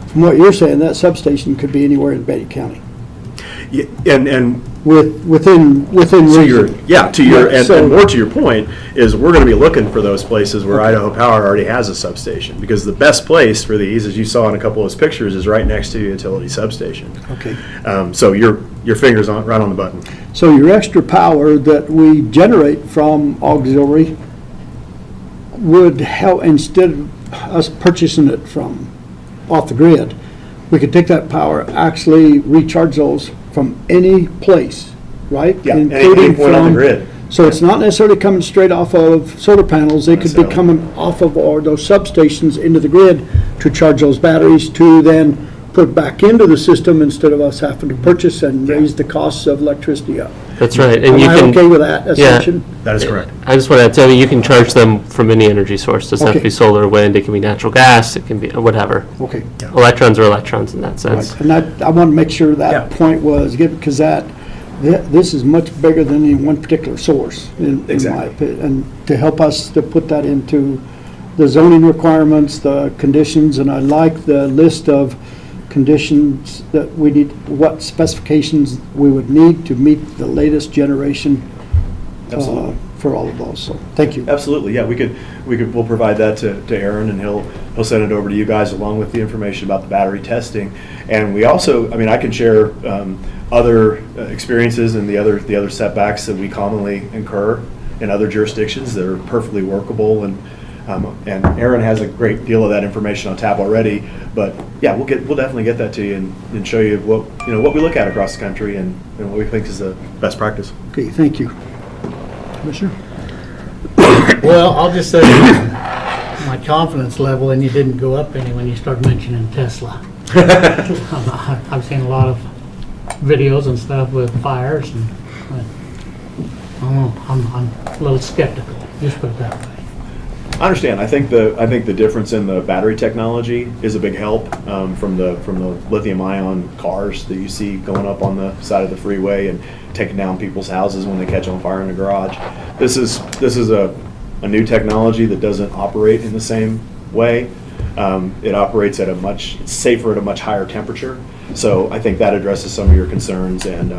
from what you're saying, that substation could be anywhere in Bannock County. Yeah, and Within to your, reason. and more to your point is, we're going to be looking for those places where Idaho Power already has a substation, because the best place for these, as you saw in a couple of those pictures, is right next to a utility substation. Okay. So your finger's right on the button. So your extra power that we generate from auxiliary would help, instead of us purchasing it from off the grid, we could take that power, actually recharge those from any place, right? Yeah, Including any point on the from- grid. So it's not necessarily coming straight off of solar panels, they could be Necessarily. coming off of, or those substations into the grid to charge those batteries, to then put back into the system, instead of us having to purchase and raise the costs of electricity up. That's right. And Am you I can, okay with that Yeah. assumption? That is correct. I just want to tell you, you can charge them from any energy source. It doesn't have to Okay. be solar or wind. It can be natural gas. It can be whatever. Okay. Electrons are electrons in that sense. Right. And I want to make sure that Yeah. point was given, because this is much bigger than any one particular source, in my Exactly. opinion. And to help us to put that into the zoning requirements, the conditions, and I like the list of conditions that we need, what specifications we would need to meet the latest generation Absolutely. for all of those. So, thank you. Absolutely, yeah, we'll provide that to Aaron, and he'll send it over to you guys along with the information about the battery testing. And we also, I can share other experiences and the other setbacks that we commonly incur in other jurisdictions that are perfectly workable, and Aaron has a great deal of that information on tap already. But yeah, we'll definitely get that to you and show you what we look at across the country and what we think is the best practice. Okay, thank you. Commissioner? Well, I'll just say my confidence level, and you didn't go up any when you started mentioning Tesla. I've seen a lot of videos and stuff with fires, and I don't know, I'm a little skeptical, just put it that way. I understand. I think the difference in the battery technology is a big help from the lithium-ion cars that you see going up on the side of the freeway and taking down people's houses when they catch on fire in the garage. This is a a new technology that doesn't operate in the same way. It operates at it's safer at a much higher temperature. So I think that addresses some of your concerns. And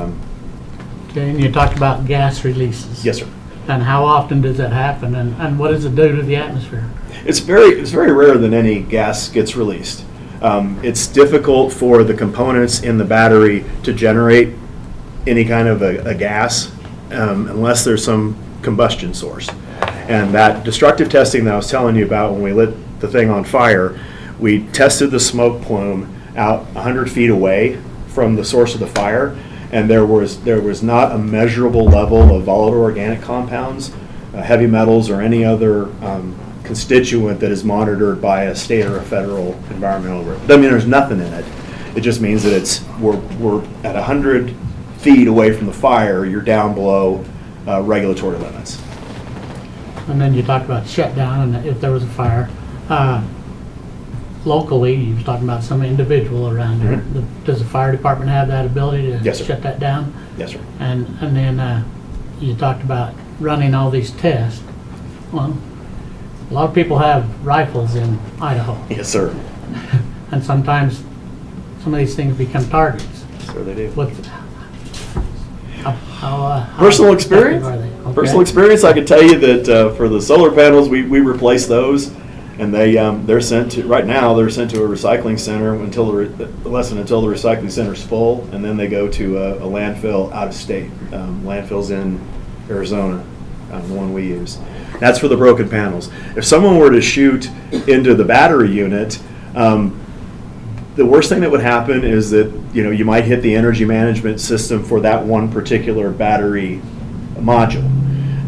Okay, and you talked about gas releases. yes, sir. And how often does that happen, and what does it do to the atmosphere? It's very rare that any gas gets released. It's difficult for the components in the battery to generate any kind of a gas unless there's some combustion source. And that destructive testing that I was telling you about when we lit the thing on fire, we tested the smoke plume out 100 feet away from the source of the fire, and there was not a measurable level of volatile organic compounds, heavy metals, or any other constituent that is monitored by a state or a federal environmental group. Doesn't mean there's nothing in it. It just means that we're at 100 feet away from the fire. You're down below regulatory limits. And then you talked about shutdown, and if there was a fire. Locally, you was talking about some individual around there. Does the fire department have that ability to Yes, sir. shut that down? Yes, sir. And then you talked about running all these tests. Well, a lot of people have rifles in Idaho, Yes, sir. and sometimes some of these things become targets. Sir, they do. What's how Personal effective experience? are they? Okay. Personal experience, I can tell you that for the solar panels, we replace those, and they're sent to, right now, they're sent to a recycling center until the recycling center's full, and then they go to a landfill out of state. Landfills in Arizona, the one we use. That's for the broken panels. If someone were to shoot into the battery unit, the worst thing that would happen is that you might hit the energy management system for that one particular battery module,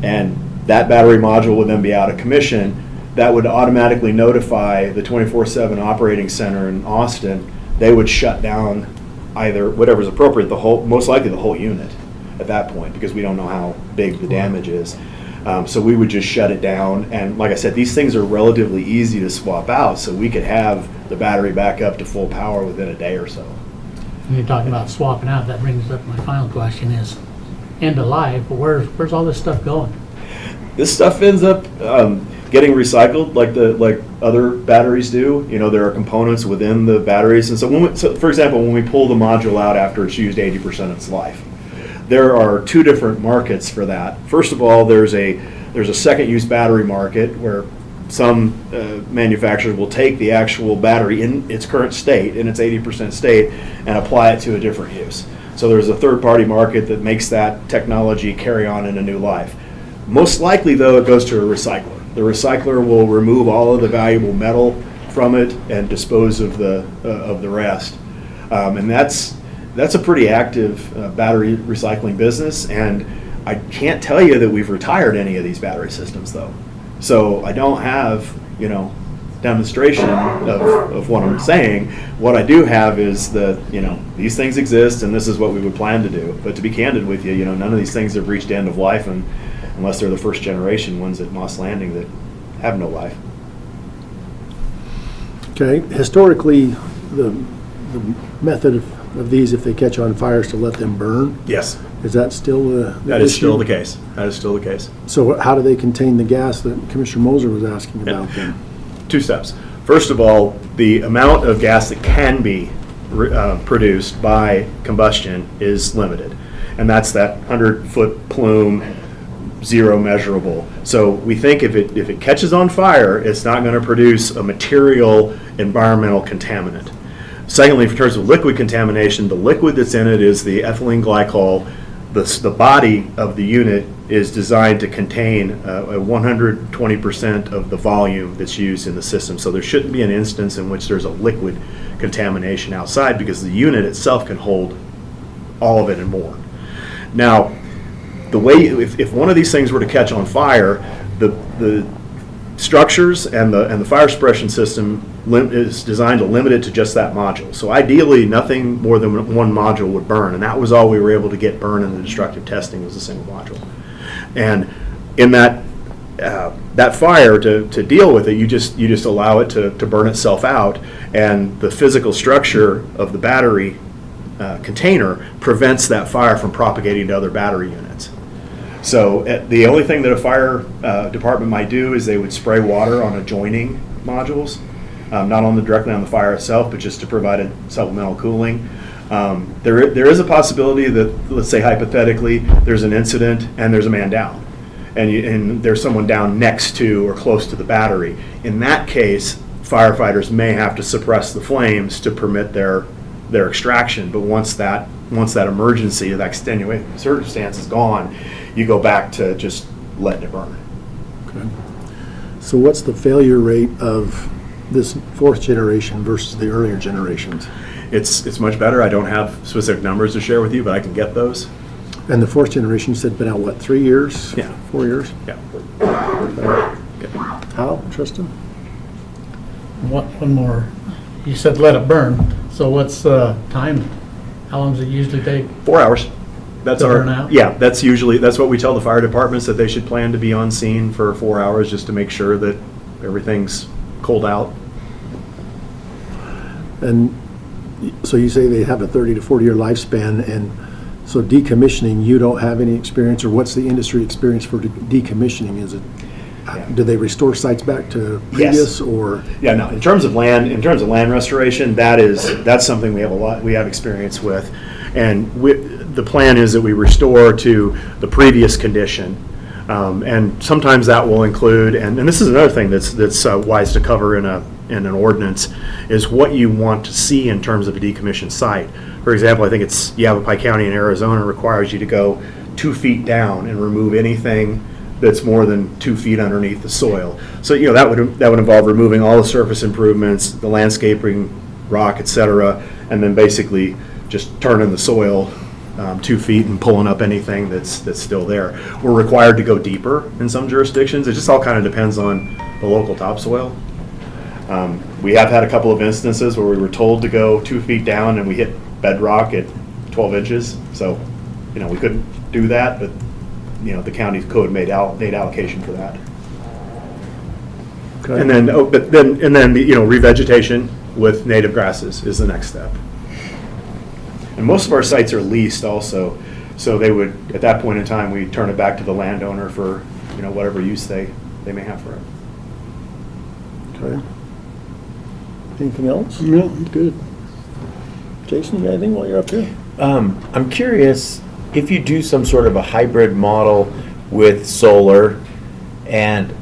and that battery module would then be out of commission. That would automatically notify the 24/7 operating center in Austin. They would shut down either whatever's appropriate, most likely the whole unit at that point, because we don't know how big the damage is. So we would just shut it down. And like I said, these things are relatively easy to swap out, so we could have the battery back up to full power within a day or so. When you're talking about swapping out, that brings up my final question is, end of life, but where's all this stuff going? This stuff ends up getting recycled like other batteries do. There are components within the batteries. And so for example, when we pull the module out after it's used 80% of its life, there are two different markets for that. First of all, there's a second use battery market where some manufacturers will take the actual battery in its current state, in its 80% state, and apply it to a different use. So there's a third party market that makes that technology carry on in a new life. Most likely, though, it goes to a recycler. The recycler will remove all of the valuable metal from it and dispose of the rest. And that's a pretty active battery recycling business. And I can't tell you that we've retired any of these battery systems, though. So I don't have, demonstration of what I'm saying. What I do have is that, these things exist and this is what we would plan to do. But to be candid with you, none of these things have reached end of life, and unless they're the first generation ones at Moss Landing that have no life. Okay, historically, the method of these, if they catch on fire, is to let them burn. Yes, Is that still the that is still issue? the case. That is still the case. So how do they contain the gas that Commissioner Moser was asking about then? 2 steps. First of all, the amount of gas that can be produced by combustion is limited. And that's that 100-foot plume, zero measurable. So we think if it catches on fire, it's not going to produce a material environmental contaminant. Secondly, in terms of liquid contamination, the liquid that's in it is the ethylene glycol. The body of the unit is designed to contain 120% of the volume that's used in the system. So there shouldn't be an instance in which there's a liquid contamination outside, because the unit itself can hold all of it and more. Now, the way if one of these things were to catch on fire, the structures and the fire suppression system is designed to limit it to just that module. So ideally, nothing more than one module would burn, and that was all we were able to get burn in the destructive testing, was a single module. And in that fire, to deal with it, you just allow it to burn itself out, and the physical structure of the battery container prevents that fire from propagating to other battery units. So the only thing that a fire department might do is they would spray water on adjoining modules, not directly on the fire itself, but just to provide a supplemental cooling. There is a possibility that, let's say hypothetically, there's an incident and there's a man down, and there's someone down next to or close to the battery. In that case, firefighters may have to suppress the flames to permit their extraction. But once that emergency, that extenuating circumstance is gone, you go back to just letting it burn. Okay. So what's the failure rate of this fourth generation versus the earlier generations? It's much better. I don't have specific numbers to share with you, but I can get those. And the fourth generation, you said been out, what, 3 years? Yeah. 4 years? Yeah. How, Tristan? One more. You said let it burn. So what's the time? How long does it usually take? 4 hours. That's To our burn out? Yeah. That's what we tell the fire departments, that they should plan to be on scene for 4 hours just to make sure that everything's cold out. And so you say they have a 30 to 40 year lifespan, and so decommissioning, you don't have any experience, or what's the industry experience for decommissioning? Is it, do they restore sites back to previous, or? Yeah, no, in terms of land restoration, that's something we have experience with. And the plan is that we restore to the previous condition. And sometimes that will include, and this is another thing that's wise to cover in an ordinance, is what you want to see in terms of a decommissioned site. For example, I think it's Yavapai County in Arizona requires you to go 2 feet down and remove anything that's more than 2 feet underneath the soil. So that would involve removing all the surface improvements, the landscaping, rock, etc., and then basically just turning the soil 2 feet and pulling up anything that's still there. We're required to go deeper in some jurisdictions. It just all kind of depends on the local topsoil. We have had a couple of instances where we were told to go 2 feet down and we hit bedrock at 12 inches. So, we couldn't do that, but the county's code made allocation for that. Okay. And then, revegetation with native grasses is the next step. And most of our sites are leased also, so they would, at that point in time, we turn it back to the landowner for, whatever use they may have for it. Okay. Anything else? No, good. Jason, you got anything while you're up here? I'm curious if you do some sort of a hybrid model with solar, and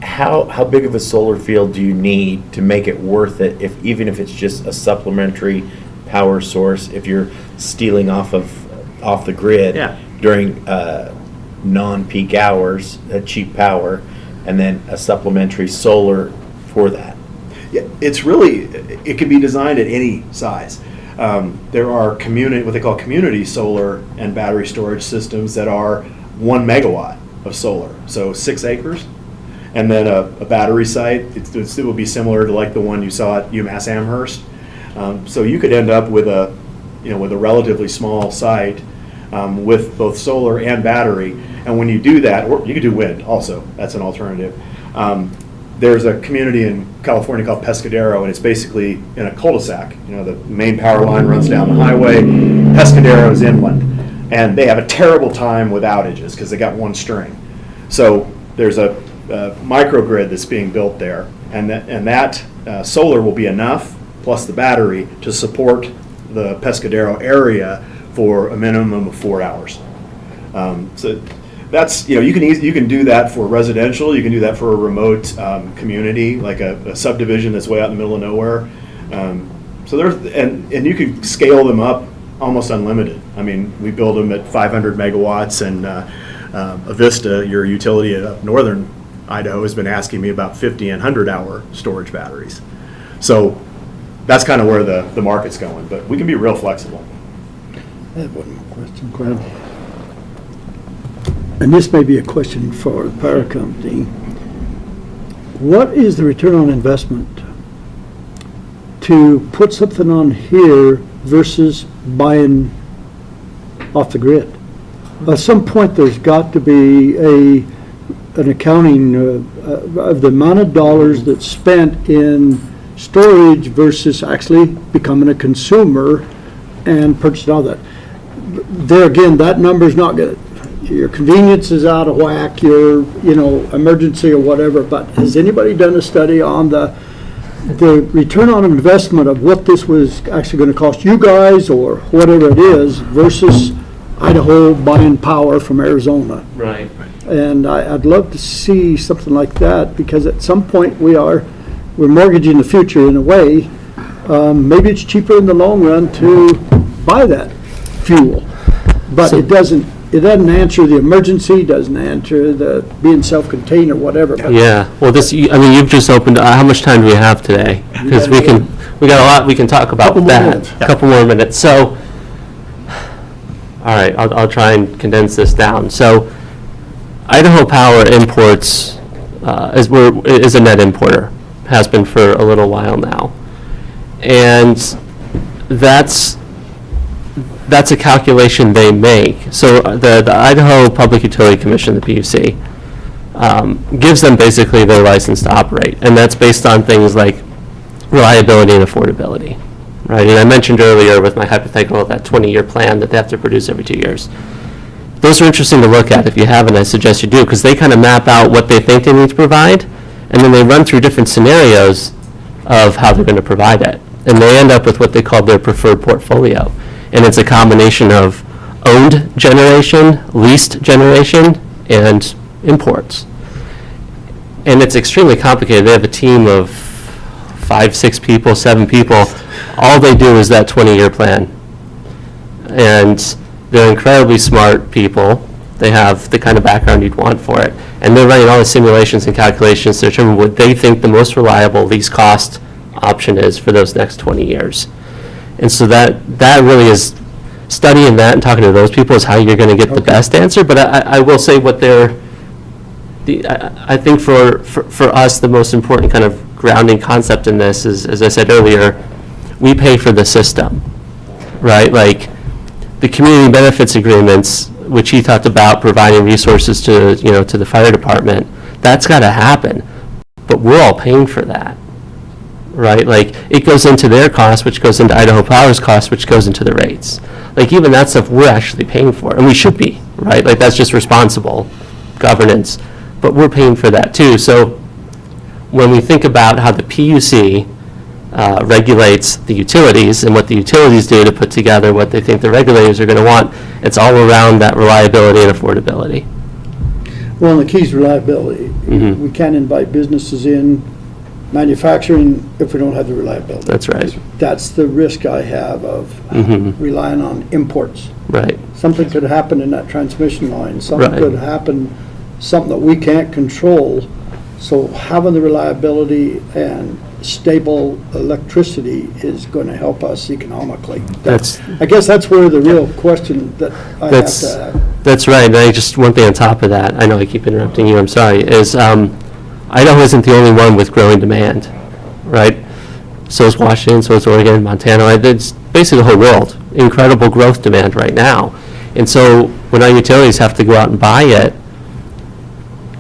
how big of a solar field do you need to make it worth it, even if it's just a supplementary power source, if you're stealing off the grid during non-peak hours, cheap power, and then a supplementary solar for that? Yeah, it can be designed at any size. There are what they call community solar and battery storage systems that are 1 megawatt of solar, so 6 acres. And then a battery site, it will be similar to like the one you saw at UMass Amherst. So you could end up with a relatively small site with both solar and battery. And when you do that, or you could do wind also, that's an alternative. There's a community in California called Pescadero, and it's basically in a cul-de-sac. The main power line runs down the highway. Pescadero is inland, and they have a terrible time with outages because they got one string. So there's a microgrid that's being built there, and that solar will be enough, plus the battery, to support the Pescadero area for a minimum of 4 hours. So that's, you can do that for residential, you can do that for a remote community, like a subdivision that's way out in the middle of nowhere. So and you can scale them up almost unlimited. I mean, we build them at 500 megawatts, and Avista, your utility up northern Idaho, has been asking me about 50 and 100-hour storage batteries. So that's kind of where the market's going, but we can be real flexible. I have one more question. Go ahead. And this may be a question for the power company. What is the return on investment to put something on here versus buying off the grid? At some point, there's got to be an accounting of the amount of dollars that's spent in storage versus actually becoming a consumer and purchasing all that. There again, that number's not good. your convenience is out of whack, your, emergency or whatever, but has anybody done a study on the return on investment of what this was actually going to cost you guys or whatever it is versus Idaho buying power from Arizona? Right. And I'd love to see something like that, because at some point we're mortgaging the future in a way. Maybe it's cheaper in the long run to buy that fuel, but it doesn't answer the emergency, doesn't answer the being self-contained or whatever. But Yeah, well, you've just opened, how much time do we have today? Because we got a lot we can talk about Couple with more that. minutes. A couple more minutes. So, all right, I'll try and condense this down. So, Idaho Power imports, is a net importer, has been for a little while now. And that's a calculation they make. So the Idaho Public Utility Commission, the PUC, gives them basically their license to operate. And that's based on things like reliability and affordability, right? And I mentioned earlier with my hypothetical, that 20-year plan that they have to produce every 2 years. Those are interesting to look at. If you haven't, I suggest you do, because they kind of map out what they think they need to provide, and then they run through different scenarios of how they're going to provide it. And they end up with what they call their preferred portfolio. And it's a combination of owned generation, leased generation, and imports. And it's extremely complicated. They have a team of 5, 6 people, 7 people. All they do is that 20-year plan. And they're incredibly smart people. They have the kind of background you'd want for it. And they're running all the simulations and calculations to determine what they think the most reliable, least cost option is for those next 20 years. And so that really is, studying that and talking to those people is how you're going to get the best answer. But I will say what I think for us, the most important kind of grounding concept in this is, as I said earlier, we pay for the system, right? Like the community benefits agreements, which he talked about providing resources to the fire department, that's got to happen. But we're all paying for that, right? Like it goes into their cost, which goes into Idaho Power's cost, which goes into the rates. Like even that stuff we're actually paying for, and we should be, right? Like that's just responsible governance, but we're paying for that too. So when we think about how the PUC regulates the utilities and what the utilities do to put together what they think the regulators are going to want, it's all around that reliability and affordability. Well, and the key's reliability. Mm-hmm. We can't invite businesses in, manufacturing, if we don't have the reliability. That's right. That's the risk I have of Mm-hmm. relying on imports. Right. Something could happen in that transmission line. Something Right. could happen, something that we can't control. So having the reliability and stable electricity is going to help us economically. I guess that's where the real question that I have to have. That's right. And one thing on top of that, I know I keep interrupting you, I'm sorry, is Idaho isn't the only one with growing demand, right? So is Washington, so is Oregon, Montana. It's basically the whole world. Incredible growth demand right now. And so when our utilities have to go out and buy it,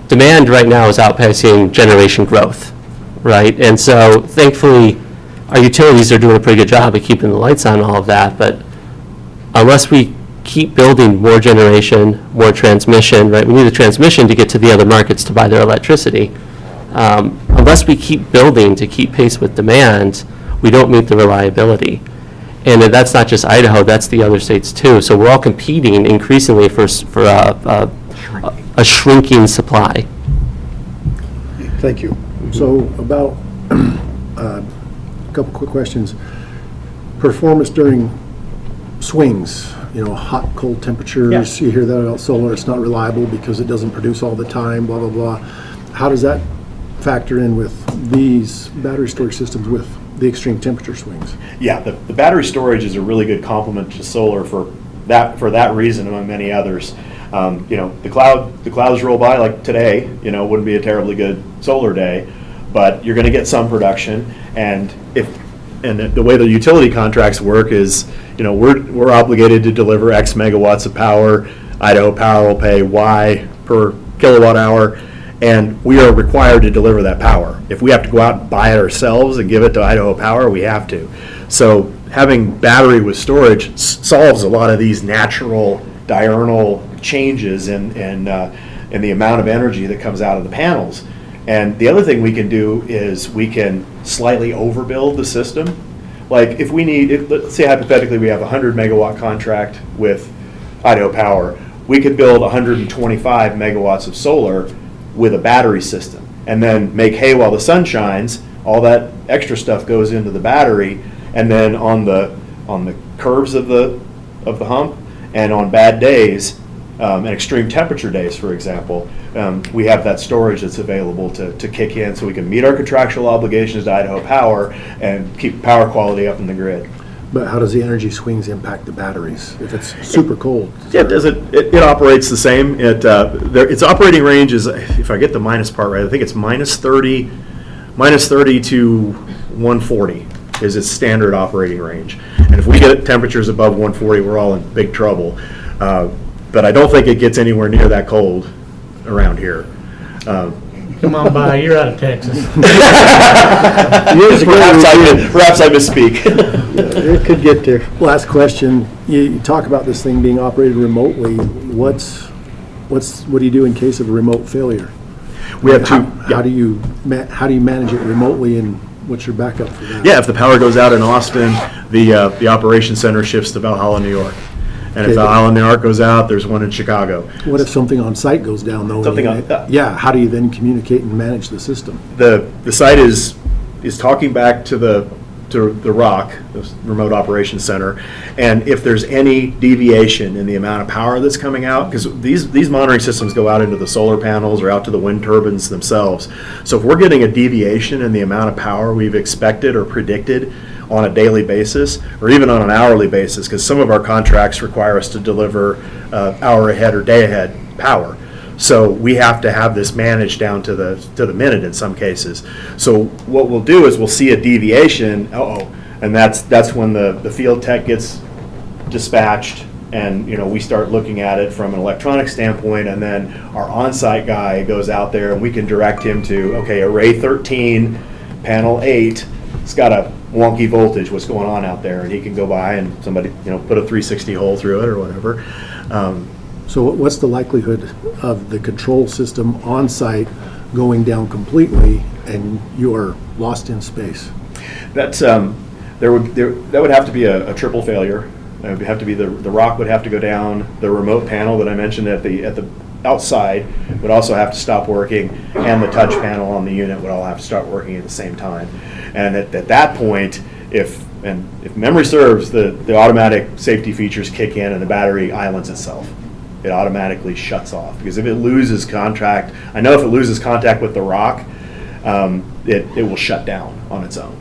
demand right now is outpacing generation growth, right? And so thankfully, our utilities are doing a pretty good job of keeping the lights on and all of that, but unless we keep building more generation, more transmission, right? We need the transmission to get to the other markets to buy their electricity. Unless we keep building to keep pace with demand, we don't meet the reliability. And that's not just Idaho, that's the other states too. So we're all competing increasingly for a shrinking supply. Thank you. So about a couple quick questions. Performance during swings, hot, cold temperatures. You hear that about solar, it's not reliable because it doesn't produce all the time, blah, blah, blah. How does that factor in with these battery storage systems with the extreme temperature swings? Yeah, the battery storage is a really good complement to solar for that reason, among many others. The clouds roll by like today. Wouldn't be a terribly good solar day, but you're going to get some production. And the way the utility contracts work is, we're obligated to deliver X megawatts of power. Idaho Power will pay Y per kilowatt hour, and we are required to deliver that power. If we have to go out and buy it ourselves and give it to Idaho Power, we have to. So having battery with storage solves a lot of these natural diurnal changes in the amount of energy that comes out of the panels. And the other thing we can do is we can slightly overbuild the system. Like if we need, let's say hypothetically we have a 100 megawatt contract with Idaho Power, we could build 125 megawatts of solar with a battery system, and then make hay while the sun shines. All that extra stuff goes into the battery, and then on the curves of the hump, and on bad days, and extreme temperature days, for example, we have that storage that's available to kick in, so we can meet our contractual obligations to Idaho Power and keep power quality up in the grid. But how does the energy swings impact the batteries if it's super cold? Yeah, it operates the same. Its operating range is, if I get the minus part right, I think it's minus 30 to 140 is its standard operating range. And if we get temperatures above 140, we're all in big trouble. But I don't think it gets anywhere near that cold around here. Come on by, you're out of Texas. Perhaps I misspeak. It could get there. Last question, you talk about this thing being operated remotely. What do you do in case of a remote failure? We have two. How do you manage it remotely, and what's your backup for that? Yeah, if the power goes out in Austin, the operations center shifts to Valhalla, New York. And if Valhalla, New York goes out, there's one in Chicago. What if something on site goes down though? Yeah, how do you then communicate and manage the system? The site is talking back to the ROC, the Remote Operations Center, and if there's any deviation in the amount of power that's coming out, because these monitoring systems go out into the solar panels or out to the wind turbines themselves. So if we're getting a deviation in the amount of power we've expected or predicted on a daily basis, or even on an hourly basis, because some of our contracts require us to deliver hour ahead or day ahead power. So we have to have this managed down to the minute in some cases. So what we'll do is we'll see a deviation, and that's when the field tech gets dispatched, and we start looking at it from an electronic standpoint, and then our on-site guy goes out there and we can direct him to, okay, array 13, panel 8, it's got a wonky voltage, what's going on out there, and he can go by and somebody put a 360 hole through it or whatever. So what's the likelihood of the control system on site going down completely and you are lost in space? That's that would have to be a triple failure. It would have to be the ROC would have to go down, the remote panel that I mentioned at the outside would also have to stop working, and the touch panel on the unit would all have to start working at the same time. And at that point, if memory serves, the automatic safety features kick in and the battery islands itself. It automatically shuts off, because if it loses contact, I know if it loses contact with the ROC, it will shut down on its own.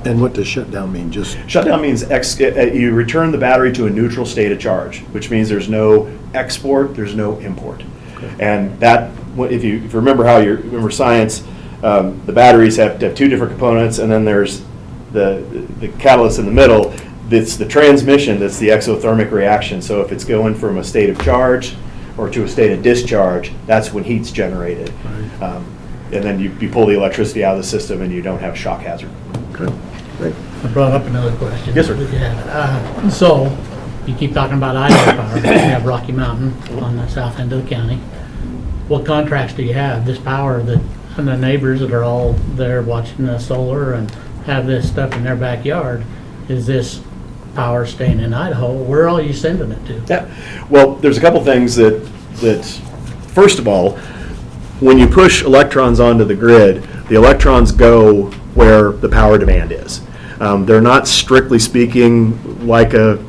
And what does shutdown mean? Just shutdown means you return the battery to a neutral state of charge, which means there's no export, there's no import. Okay. And that, if you remember remember science, the batteries have two different components, and then there's the catalyst in the middle. It's the transmission that's the exothermic reaction. So if it's going from a state of charge or to a state of discharge, that's when heat's generated. Right. And then you pull the electricity out of the system and you don't have shock hazard. Okay. Great. I brought up another question. Yes, sir. Yeah. So you keep talking about Idaho Power. You have Rocky Mountain on the south end of the county. What contracts do you have? This power and the neighbors that are all there watching the solar and have this stuff in their backyard, is this power staying in Idaho? Where are you sending it to? Yeah. Well, there's a couple things that first of all, when you push electrons onto the grid, the electrons go where the power demand is. They're not, strictly speaking, like a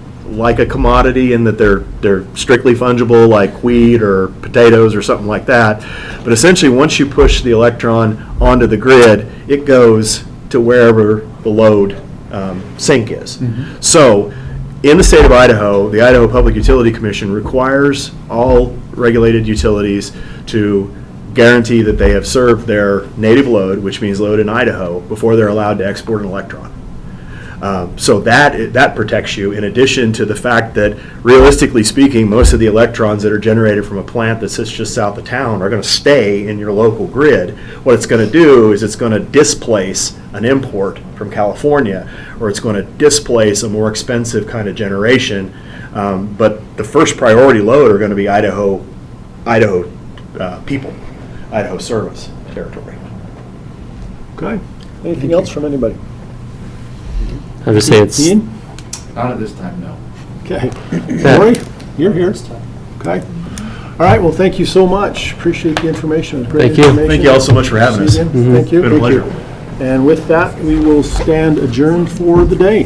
commodity in that they're strictly fungible like wheat or potatoes or something like that. But essentially, once you push the electron onto the grid, it goes to wherever the load sink is. Mm-hmm. So in the state of Idaho, the Idaho Public Utility Commission requires all regulated utilities to guarantee that they have served their native load, which means load in Idaho, before they're allowed to export an electron. So that protects you, in addition to the fact that, realistically speaking, most of the electrons that are generated from a plant that sits just south of town are going to stay in your local grid. What it's going to do is it's going to displace an import from California, or it's going to displace a more expensive kind of generation But the first priority load are going to be Idaho people, Idaho service territory. Okay. Anything else from anybody? I would say it's, Ian? Not at this time, no. Okay. Lori, you're here. Okay. All right, well, thank you so much. Appreciate the information. It was great Thank you. information. Thank you all so much for having us. See you again. Thank you. Been a Thank you. pleasure. And with that, we will stand adjourned for the day.